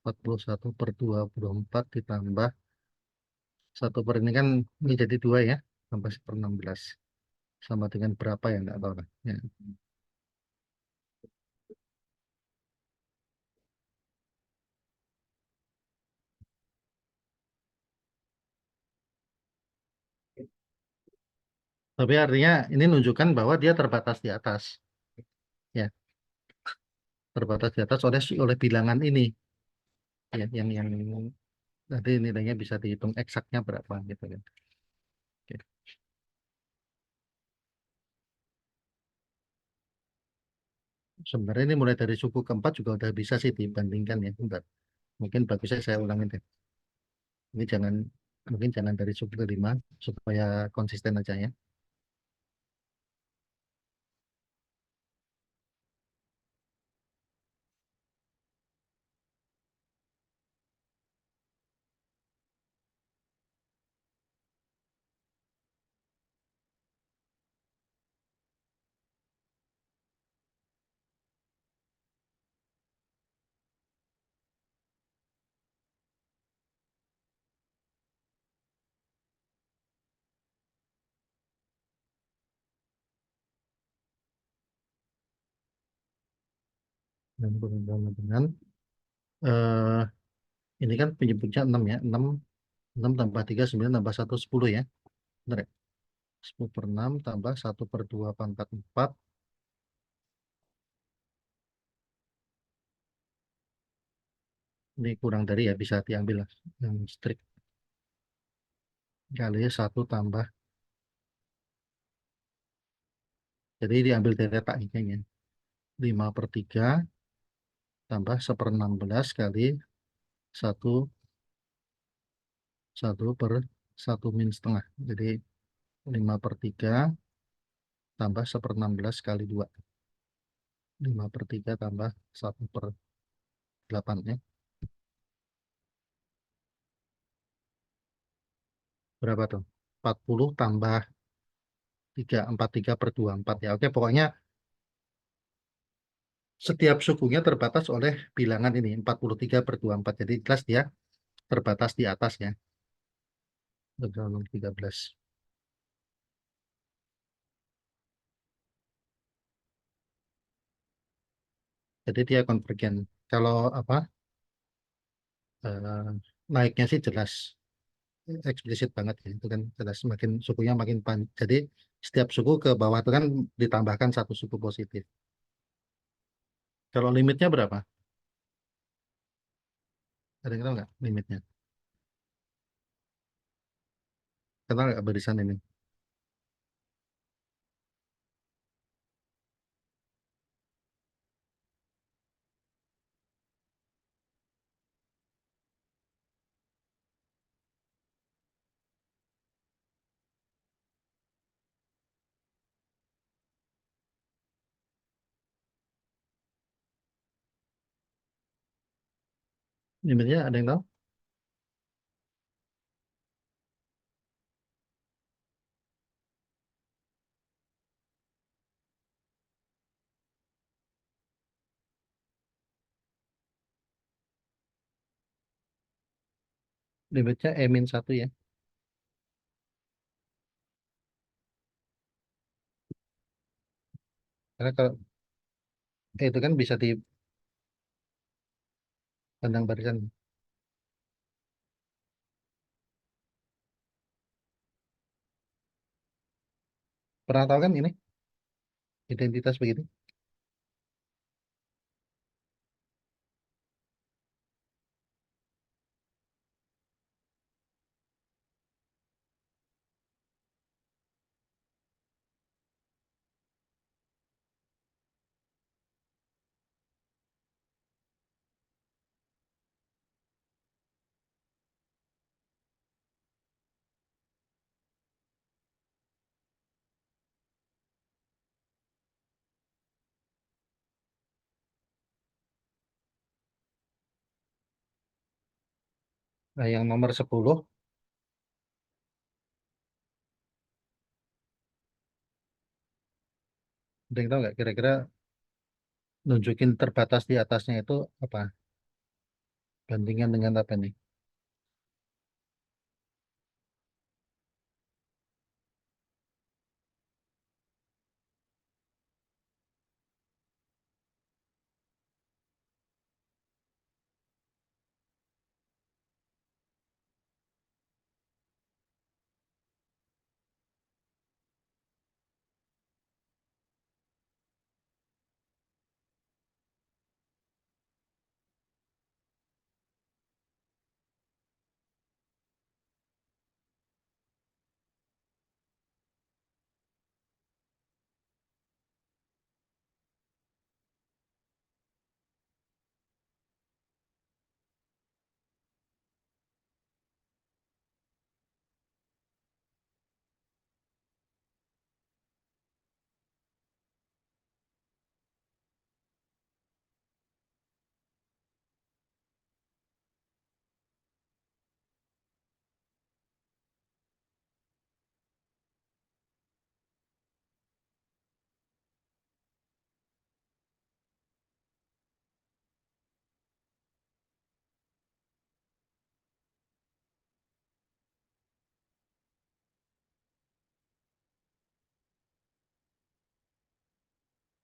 41/24 ditambah 1 ini kan ini jadi 2 ya. Tambah 1/16. Sama dengan berapa ya? Enggak tahu lah. Ya. Tapi artinya ini menunjukkan bahwa dia terbatas di atas. Ya, terbatas di atas oleh bilangan ini. Ya, yang nanti nilainya bisa dihitung eksaknya berapa gitu kan. Oke. Sebenarnya ini mulai dari suku keempat juga udah bisa sih dibandingkan ya. Bentar. Mungkin bagusnya saya ulangin deh. Ini mungkin jangan dari suku kelima supaya konsisten aja ya. Dan berhubungan dengan eh ini kan penyebutnya 6 ya. 6 tambah 3 9 tambah 1 10 ya. Benar ya? 10/6 tambah 1/2 pangkat 4. Ini kurang dari ya, bisa diambil lah yang strict. Kali 1 tambah. Jadi diambil dari letak ini. 5/3 tambah 1/16 kali 1 per 1 min setengah. Jadi 5/3 tambah 1/16 kali 2. 5/3 tambah 1/8 ya. Berapa tuh? 40 tambah 3, 43/24 ya. Oke, pokoknya setiap sukunya terbatas oleh bilangan ini, 43/24. Jadi jelas dia terbatas di atas ya. 13. Jadi dia konvergen. Kalau apa? eh, naiknya sih jelas eksplisit banget ya. Itu kan jelas semakin sukunya makin panjang. Jadi setiap suku ke bawah itu kan ditambahkan satu suku positif. Kalau limitnya berapa? Ada yang tahu nggak limitnya? Kenal nggak barisan ini? Limitnya ada yang tahu? Limitnya E-1 ya. Karena kalau itu kan bisa dipandang barisan. Pernah tahu kan ini identitas begitu? Nah, yang nomor 10, ada yang tahu nggak kira-kira nunjukin terbatas di atasnya itu apa? Bandingan dengan apa nih?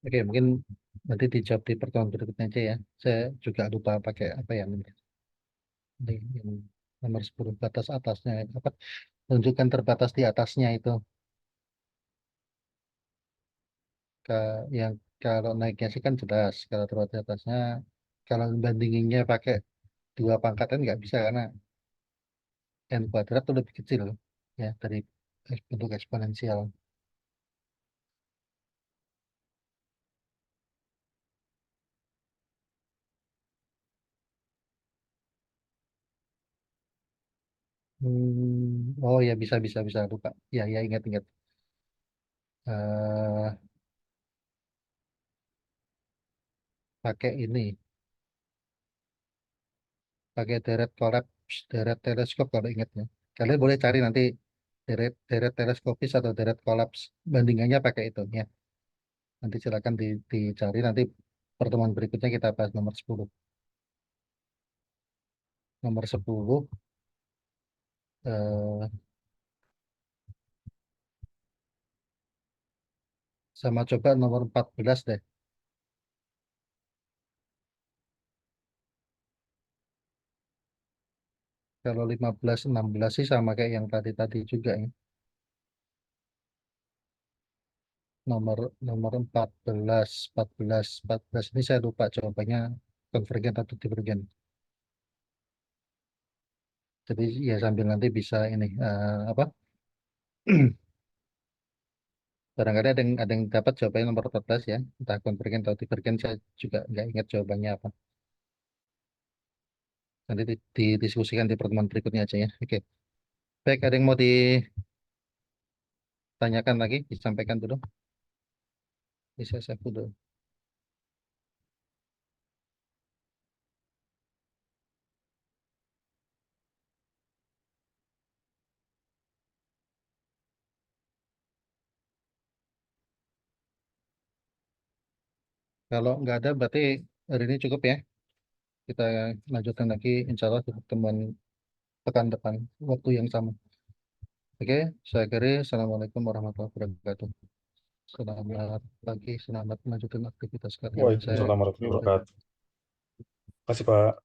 Oke, mungkin nanti dijawab di pertemuan berikutnya aja ya. Saya juga lupa pakai apa ya namanya. Yang nomor 10 batas atasnya apa? Tunjukkan terbatas di atasnya itu. Ke, yang kalau naiknya sih kan jelas. Kalau terbatas di atasnya, kalau bandinginnya pakai dua pangkatan nggak bisa karena n kuadrat itu lebih kecil ya dari bentuk eksponensial. Oh ya, bisa lupa. Ya ya, ingat. Eh, pakai ini, pakai deret kolaps, deret teleskop kalau ingatnya. Kalian boleh cari nanti deret deret teleskopis atau deret kolaps, bandingannya pakai itu ya. Nanti silakan dicari, nanti pertemuan berikutnya kita bahas nomor 10. Nomor 10, eh, sama coba nomor 14 deh. Kalau 15, 16 sih sama kayak yang tadi juga ya. Nomor nomor 14 ini saya lupa jawabannya, konvergen atau divergen. Jadi ya sambil nanti bisa ini apa? Barangkali ada yang dapat jawabannya nomor 14 ya, entah konvergen atau divergen, saya juga nggak ingat jawabannya apa. Nanti didiskusikan di pertemuan berikutnya aja ya. Oke. Baik, ada yang mau ditanyakan lagi, disampaikan dulu. Bisa saya dulu. Kalau nggak ada, berarti hari ini cukup ya. Kita lanjutkan lagi, insya Allah di pertemuan pekan depan, waktu yang sama. Oke, saya kira Assalamualaikum warahmatullahi wabarakatuh. Selamat pagi, selamat melanjutkan aktivitas kalian. Saya Waalaikumsalam warahmatullahi pamit. wabarakatuh. Terima kasih, Pak.